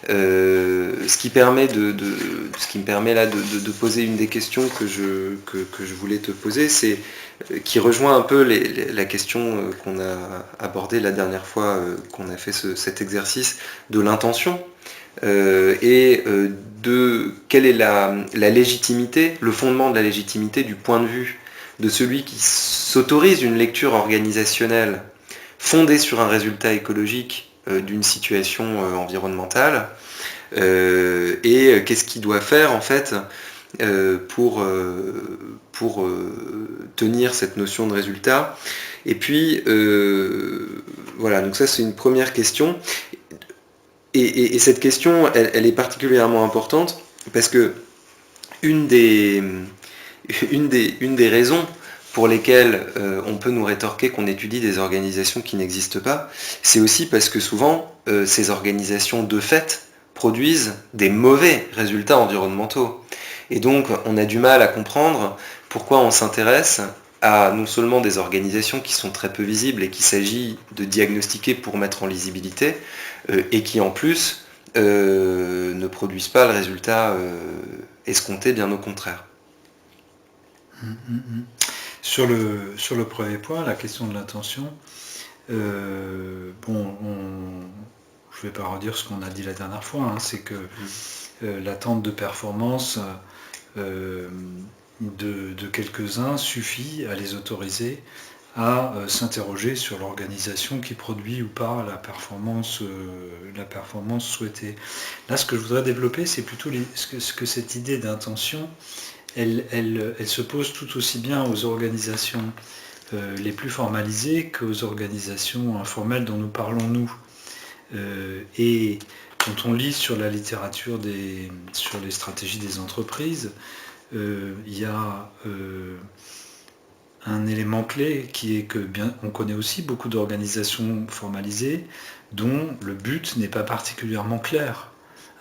Ce qui me permet là de poser une des questions que je voulais te poser, c'est qui rejoint un peu la question qu'on a abordée la dernière fois qu'on a fait cet exercice de l'intention. Et de quelle est la légitimité, le fondement de la légitimité du point de vue de celui qui s'autorise une lecture organisationnelle fondée sur un résultat écologique d'une situation environnementale, et qu'est-ce qu'il doit faire en fait pour tenir cette notion de résultat. Et puis voilà, donc ça c'est une première question. Et cette question, elle est particulièrement importante parce que une des raisons pour lesquelles on peut nous rétorquer qu'on étudie des organisations qui n'existent pas, c'est aussi parce que souvent, ces organisations de fait produisent des mauvais résultats environnementaux. Et donc, on a du mal à comprendre pourquoi on s'intéresse à non seulement des organisations qui sont très peu visibles et qu'il s'agit de diagnostiquer pour mettre en lisibilité, et qui en plus ne produisent pas le résultat escompté, bien au contraire. Sur le premier point, la question de l'intention, je ne vais pas redire ce qu'on a dit la dernière fois, hein, c'est que l'attente de performance de quelques-uns suffit à les autoriser à s'interroger sur l'organisation qui produit ou pas la performance souhaitée. Là, ce que je voudrais développer, c'est plutôt ce que cette idée d'intention, elle se pose tout aussi bien aux organisations les plus formalisées qu'aux organisations informelles dont nous parlons nous. Et quand on lit sur la littérature sur les stratégies des entreprises, il y a un élément clé qui est que on connaît aussi beaucoup d'organisations formalisées dont le but n'est pas particulièrement clair,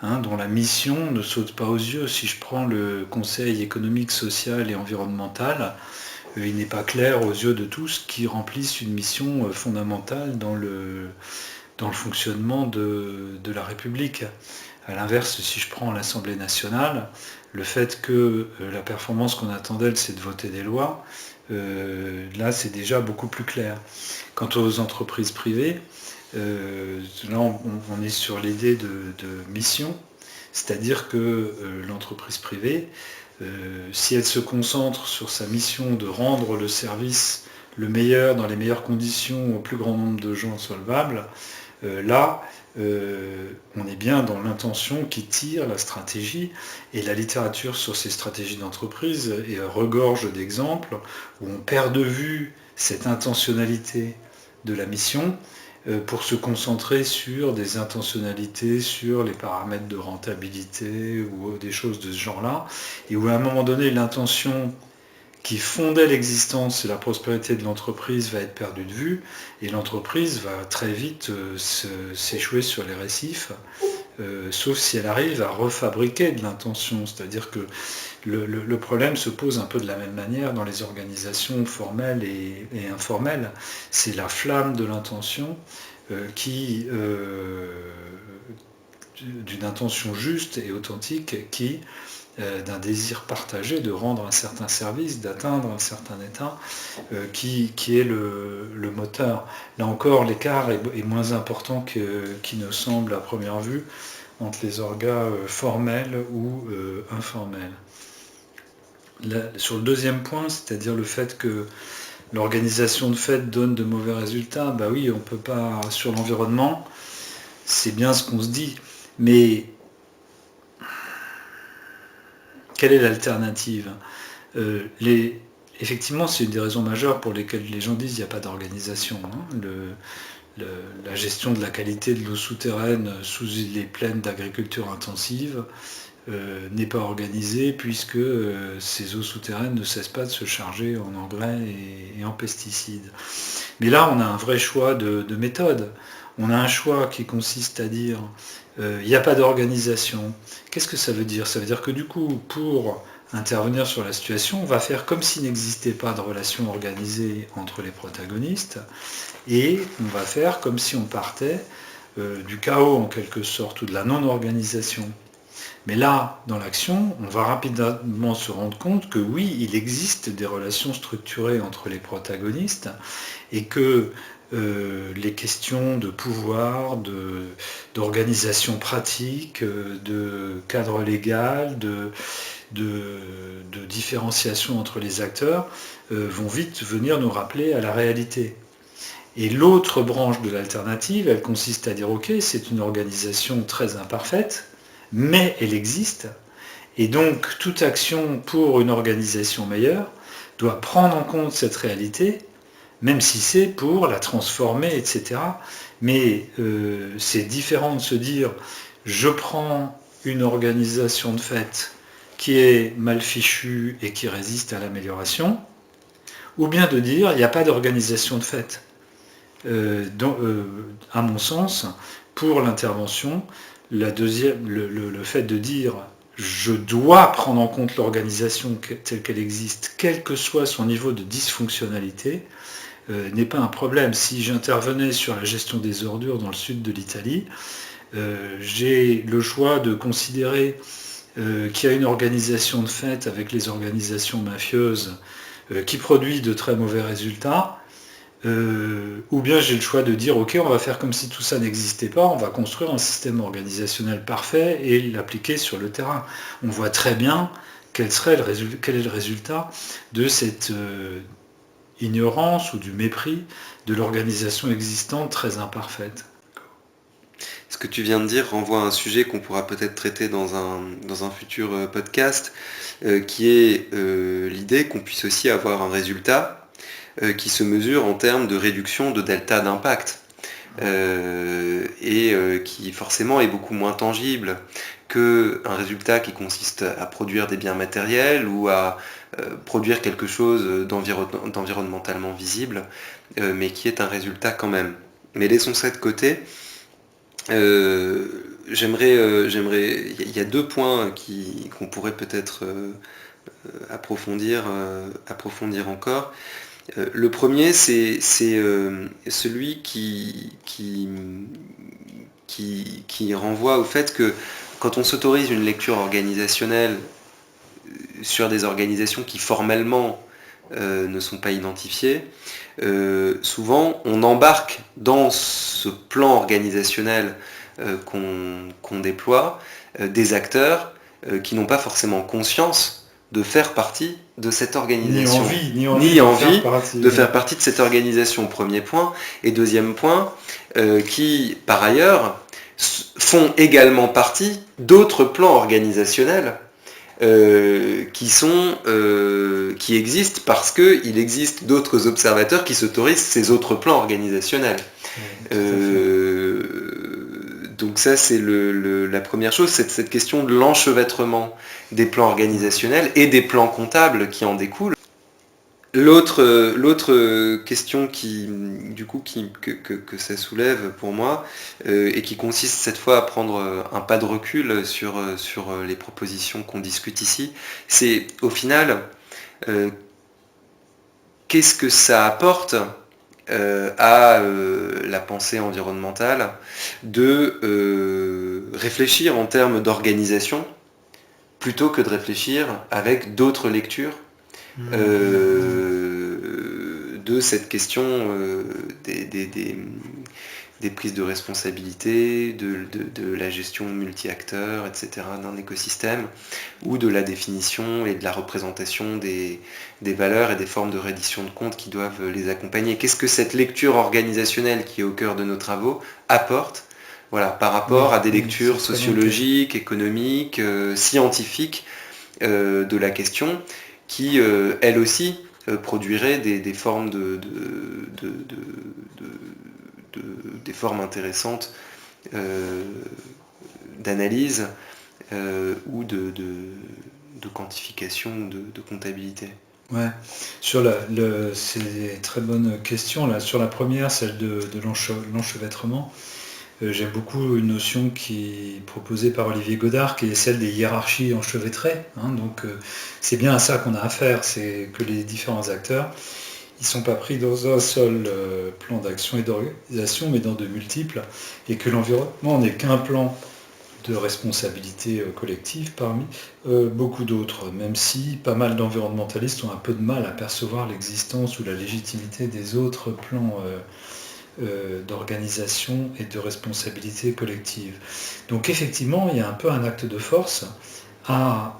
dont la mission ne saute pas aux yeux. Si je prends le Conseil économique, social et environnemental, il n'est pas clair aux yeux de tous qu'ils remplissent une mission fondamentale dans le fonctionnement de la République. À l'inverse, si je prends l'Assemblée nationale, le fait que la performance qu'on attend d'elle, c'est de voter des lois, là c'est déjà beaucoup plus clair. Quant aux entreprises privées, là on est sur l'idée de mission, c'est-à-dire que l'entreprise privée, si elle se concentre sur sa mission de rendre le service le meilleur, dans les meilleures conditions, au plus grand nombre de gens solvables, là, on est bien dans l'intention qui tire la stratégie, et la littérature sur ces stratégies d'entreprise regorge d'exemples où on perd de vue cette intentionnalité de la mission pour se concentrer sur des intentionnalités, sur les paramètres de rentabilité ou des choses de ce genre-là, et où à un moment donné l'intention qui fondait l'existence et la prospérité de l'entreprise va être perdue de vue, et l'entreprise va très vite s'échouer sur les récifs, sauf si elle arrive à refabriquer de l'intention. C'est-à-dire que le problème se pose un peu de la même manière dans les organisations formelles et informelles. C'est la flamme de l'intention d'une intention juste et authentique qui d'un désir partagé de rendre un certain service, d'atteindre un certain état, qui est le moteur. Là encore, l'écart est moins important qu'il ne semble à première vue entre les orgas formels ou informels. Là, sur le deuxième point, c'est-à-dire le fait que l'organisation de fêtes donne de mauvais résultats, bah oui, on peut pas, sur l'environnement, c'est bien ce qu'on se dit, mais quelle est l'alternative ? Effectivement, c'est une des raisons majeures pour lesquelles les gens disent qu'il n'y a pas d'organisation. La gestion de la qualité de l'eau souterraine sous les plaines d'agriculture intensive n'est pas organisée, puisque ces eaux souterraines ne cessent pas de se charger en engrais et en pesticides. Mais là, on a un vrai choix de méthode. On a un choix qui consiste à dire il n'y a pas d'organisation. Qu'est-ce que ça veut dire ? Ça veut dire que du coup, pour intervenir sur la situation, on va faire comme s'il n'existait pas de relation organisée entre les protagonistes, et on va faire comme si on partait du chaos en quelque sorte, ou de la non-organisation. Mais là, dans l'action, on va rapidement se rendre compte que oui, il existe des relations structurées entre les protagonistes, et que les questions de pouvoir, d'organisation pratique, de cadre légal, de différenciation entre les acteurs vont vite venir nous rappeler à la réalité. Et l'autre branche de l'alternative, elle consiste à dire ok, c'est une organisation très imparfaite, mais elle existe, et donc toute action pour une organisation meilleure doit prendre en compte cette réalité, même si c'est pour la transformer, etc. Mais c'est différent de se dire je prends une organisation de fait qui est mal fichue et qui résiste à l'amélioration, ou bien de dire il n'y a pas d'organisation de fait. À mon sens, pour l'intervention, le fait de dire je dois prendre en compte l'organisation telle qu'elle existe, quel que soit son niveau de dysfonctionnalité, n'est pas un problème. Si j'intervenais sur la gestion des ordures dans le sud de l'Italie, j'ai le choix de considérer qu'il y a une organisation de fait avec les organisations mafieuses qui produit de très mauvais résultats, ou bien j'ai le choix de dire ok, on va faire comme si tout ça n'existait pas, on va construire un système organisationnel parfait et l'appliquer sur le terrain. On voit très bien quel est le résultat de cette ignorance ou du mépris de l'organisation existante très imparfaite. Ce que tu viens de dire renvoie à un sujet qu'on pourra peut-être traiter dans un futur podcast, qui est l'idée qu'on puisse aussi avoir un résultat qui se mesure en termes de réduction de delta d'impact. qui forcément est beaucoup moins tangible qu'un résultat qui consiste à produire des biens matériels ou à produire quelque chose d'environnementalement visible, mais qui est un résultat quand même. Mais laissons ça de côté. Il y a deux points qu'on pourrait peut-être approfondir encore. Le premier, c'est celui qui renvoie au fait que quand on s'autorise une lecture organisationnelle sur des organisations qui formellement ne sont pas identifiées, souvent on embarque dans ce plan organisationnel qu'on déploie des acteurs qui n'ont pas forcément conscience de faire partie de cette organisation. Ni envie de faire partie de cette organisation, premier point. Et deuxième point, qui par ailleurs font également partie d'autres plans organisationnels qui existent parce qu'il existe d'autres observateurs qui s'autorisent ces autres plans organisationnels. Donc ça, c'est la première chose, c'est cette question de l'enchevêtrement des plans organisationnels et des plans comptables qui en découlent. L'autre question que ça soulève pour moi, et qui consiste cette fois à prendre un pas de recul sur les propositions qu'on discute ici, c'est au final, qu'est-ce que ça apporte à la pensée environnementale de réfléchir en termes d'organisation plutôt que de réfléchir avec d'autres lectures de cette question des prises de responsabilité, de la gestion multi-acteurs, etc. d'un écosystème, ou de la définition et de la représentation des valeurs et des formes de reddition de comptes qui doivent les accompagner. Qu'est-ce que cette lecture organisationnelle qui est au cœur de nos travaux apporte, voilà, par rapport à des lectures sociologiques, économiques, scientifiques de la question, qui, elles aussi, produiraient des formes des formes intéressantes d'analyse ou de quantification ou de comptabilité. Ouais, c'est une très bonne question. Là. Sur la première, celle de l'enchevêtrement, j'aime beaucoup une notion qui est proposée par Olivier Godard, qui est celle des hiérarchies enchevêtrées. Donc c'est bien à ça qu'on a affaire, c'est que les différents acteurs, ils ne sont pas pris dans un seul plan d'action et d'organisation, mais dans de multiples, et que l'environnement n'est qu'un plan de responsabilité collective parmi beaucoup d'autres, même si pas mal d'environnementalistes ont un peu de mal à percevoir l'existence ou la légitimité des autres plans d'organisation et de responsabilité collective. Donc effectivement, il y a un peu un acte de force à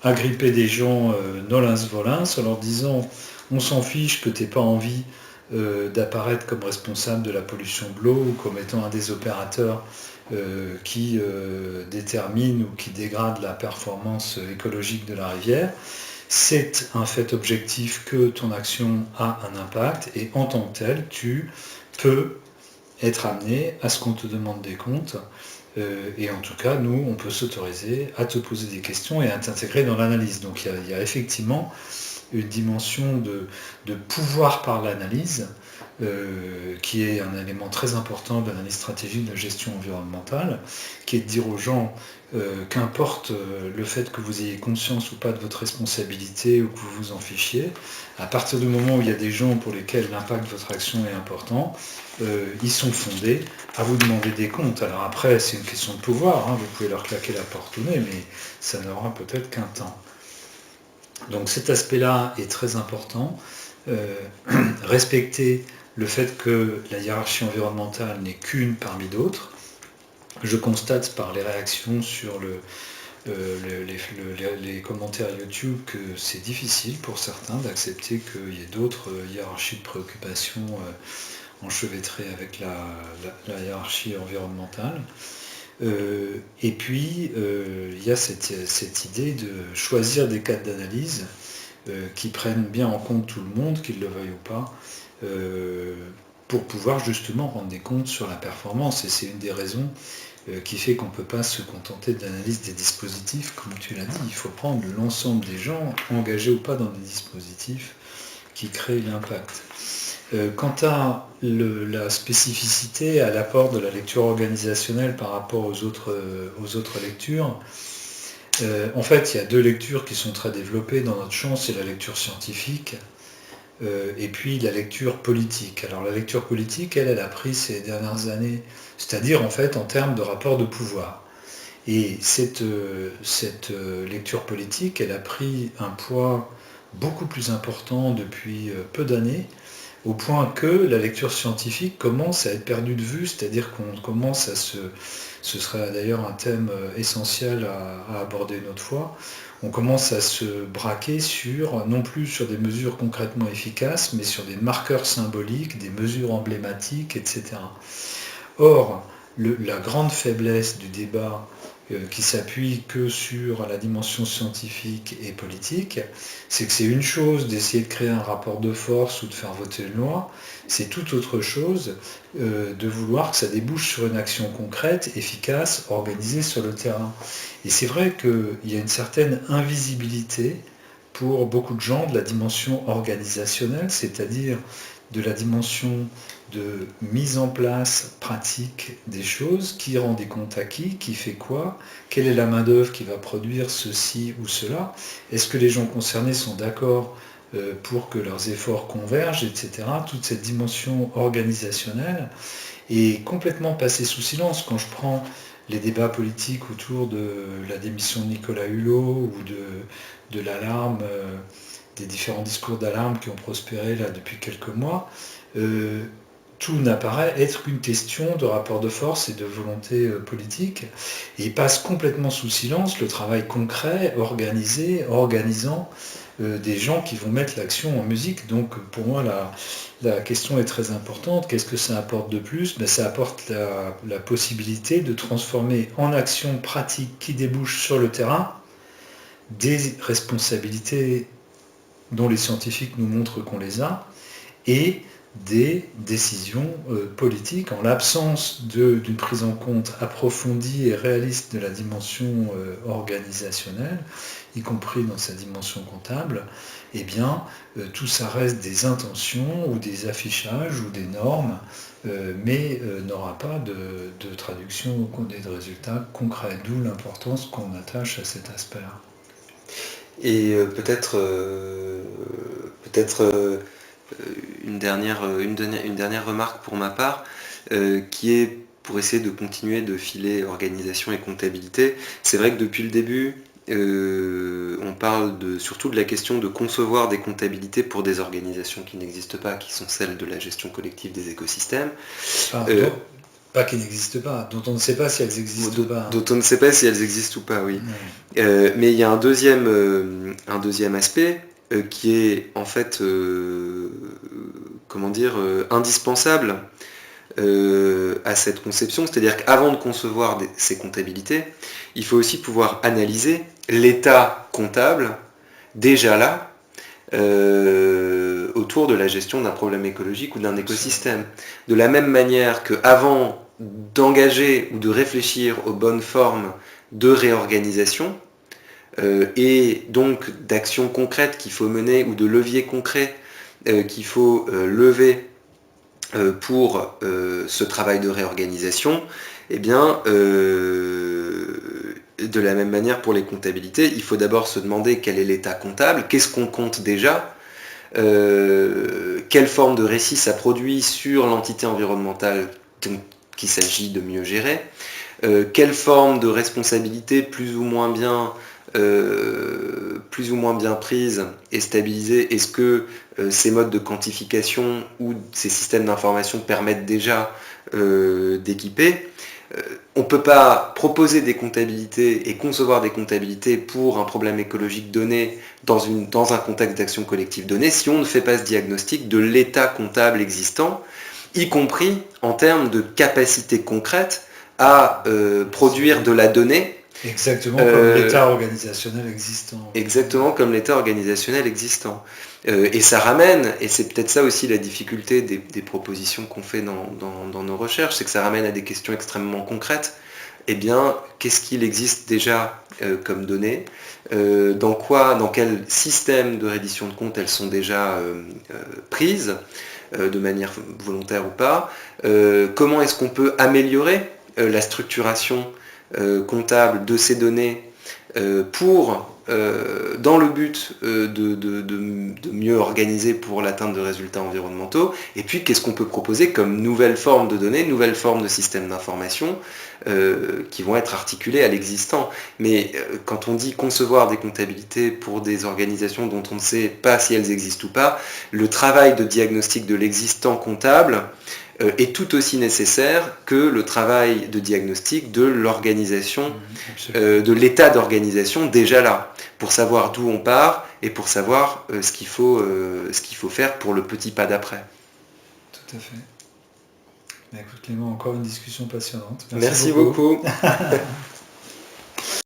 agripper des gens nolens-volens en leur disant on s'en fiche que tu n'aies pas envie d'apparaître comme responsable de la pollution de l'eau ou comme étant un des opérateurs qui détermine ou qui dégrade la performance écologique de la rivière. C'est un fait objectif que ton action a un impact et en tant que tel, tu peux être amené à ce qu'on te demande des comptes. Et en tout cas, nous, on peut s'autoriser à te poser des questions et à t'intégrer dans l'analyse. Donc il y a effectivement une dimension de pouvoir par l'analyse, qui est un élément très important de l'analyse stratégique de gestion environnementale, qui est de dire aux gens qu'importe le fait que vous ayez conscience ou pas de votre responsabilité ou que vous vous en fichiez, à partir du moment où il y a des gens pour lesquels l'impact de votre action est important, ils sont fondés à vous demander des comptes. Alors après, c'est une question de pouvoir, vous pouvez leur claquer la porte au nez, mais ça n'aura peut-être qu'un temps. Donc cet aspect-là est très important. Respecter le fait que la hiérarchie environnementale n'est qu'une parmi d'autres. Je constate par les réactions sur les commentaires YouTube que c'est difficile pour certains d'accepter qu'il y ait d'autres hiérarchies de préoccupation enchevêtrées avec la hiérarchie environnementale. Et puis, il y a cette idée de choisir des cadres d'analyse qui prennent bien en compte tout le monde, qu'ils le veuillent ou pas, pour pouvoir justement rendre des comptes sur la performance. Et c'est une des raisons qui fait qu'on ne peut pas se contenter de l'analyse des dispositifs, comme tu l'as dit. Il faut prendre l'ensemble des gens, engagés ou pas dans des dispositifs, qui créent l'impact. Quant à la spécificité, à l'apport de la lecture organisationnelle par rapport aux autres lectures, en fait, il y a deux lectures qui sont très développées dans notre champ, c'est la lecture scientifique et puis la lecture politique. Alors la lecture politique, elle a pris ces dernières années, c'est-à-dire en fait en termes de rapport de pouvoir. Et cette lecture politique, elle a pris un poids beaucoup plus important depuis peu d'années, au point que la lecture scientifique commence à être perdue de vue, c'est-à-dire qu'on commence à ce serait d'ailleurs un thème essentiel à aborder une autre fois, on commence à se braquer non plus sur des mesures concrètement efficaces, mais sur des marqueurs symboliques, des mesures emblématiques, etc. Or, la grande faiblesse du débat qui s'appuie que sur la dimension scientifique et politique, c'est que c'est une chose d'essayer de créer un rapport de force ou de faire voter une loi, c'est tout autre chose de vouloir que ça débouche sur une action concrète, efficace, organisée sur le terrain. Et c'est vrai qu'il y a une certaine invisibilité pour beaucoup de gens de la dimension organisationnelle, c'est-à-dire de la dimension de mise en place pratique des choses, qui rend des comptes à qui fait quoi, quelle est la main-d'œuvre qui va produire ceci ou cela, est-ce que les gens concernés sont d'accord pour que leurs efforts convergent, etc. Toute cette dimension organisationnelle est complètement passée sous silence. Quand je prends les débats politiques autour de la démission de Nicolas Hulot ou de l'alarme, des différents discours d'alarme qui ont prospéré là depuis quelques mois, tout n'apparaît être qu'une question de rapport de force et de volonté politique, et il passe complètement sous silence le travail concret, organisant des gens qui vont mettre l'action en musique. Donc pour moi la question est très importante. Qu'est-ce que ça apporte de plus ? Ça apporte la possibilité de transformer en action pratique qui débouche sur le terrain des responsabilités dont les scientifiques nous montrent qu'on les a, et des décisions politiques en l'absence d'une prise en compte approfondie et réaliste de la dimension organisationnelle, y compris dans sa dimension comptable. Eh bien, tout ça reste des intentions ou des affichages ou des normes, mais n'aura pas de traduction ou de résultats concrets, d'où l'importance qu'on attache à cet aspect-là. Et peut-être une dernière remarque pour ma part, qui est pour essayer de continuer de filer organisation et comptabilité. C'est vrai que depuis le début, on parle surtout de la question de concevoir des comptabilités pour des organisations qui n'existent pas, qui sont celles de la gestion collective des écosystèmes. Pas qui n'existent pas, dont on ne sait pas si elles existent ou pas. Dont on ne sait pas si elles existent ou pas, oui. Ouais. Mais il y a un deuxième aspect qui est en fait, indispensable à cette conception. C'est-à-dire qu'avant de concevoir ces comptabilités, il faut aussi pouvoir analyser l'état comptable déjà là, autour de la gestion d'un problème écologique ou d'un écosystème. De la même manière qu'avant d'engager ou de réfléchir aux bonnes formes de réorganisation et donc d'actions concrètes qu'il faut mener ou de leviers concrets qu'il faut lever pour ce travail de réorganisation, eh bien, de la même manière pour les comptabilités, il faut d'abord se demander quel est l'état comptable, qu'est-ce qu'on compte déjà, quelle forme de récit ça produit sur l'entité environnementale qu'il s'agit de mieux gérer, quelle forme de responsabilité plus ou moins bien prise et stabilisée, est-ce que ces modes de quantification ou ces systèmes d'information permettent déjà d'équiper. On ne peut pas proposer des comptabilités et concevoir des comptabilités pour un problème écologique donné dans un contexte d'action collective donné si on ne fait pas ce diagnostic de l'état comptable existant, y compris en termes de capacité concrète à produire de la donnée Exactement comme l'état organisationnel existant. Exactement comme l'état organisationnel existant. Et ça ramène, et c'est peut-être ça aussi la difficulté des propositions qu'on fait dans nos recherches, c'est que ça ramène à des questions extrêmement concrètes. Eh bien, qu'est-ce qu'il existe déjà comme données, dans quel système de reddition de comptes elles sont déjà prises, de manière volontaire ou pas, comment est-ce qu'on peut améliorer la structuration comptable de ces données dans le but de mieux organiser pour l'atteinte de résultats environnementaux, et puis qu'est-ce qu'on peut proposer comme nouvelles formes de données, nouvelles formes de systèmes d'information qui vont être articulées à l'existant. Mais quand on dit concevoir des comptabilités pour des organisations dont on ne sait pas si elles existent ou pas, le travail de diagnostic de l'existant comptable est tout aussi nécessaire que le travail de diagnostic de l'organisation, de l'état d'organisation déjà là, pour savoir d'où on part et pour savoir ce qu'il faut faire pour le petit pas d'après. Tout à fait. Écoute Clément, encore une discussion passionnante. Merci beaucoup.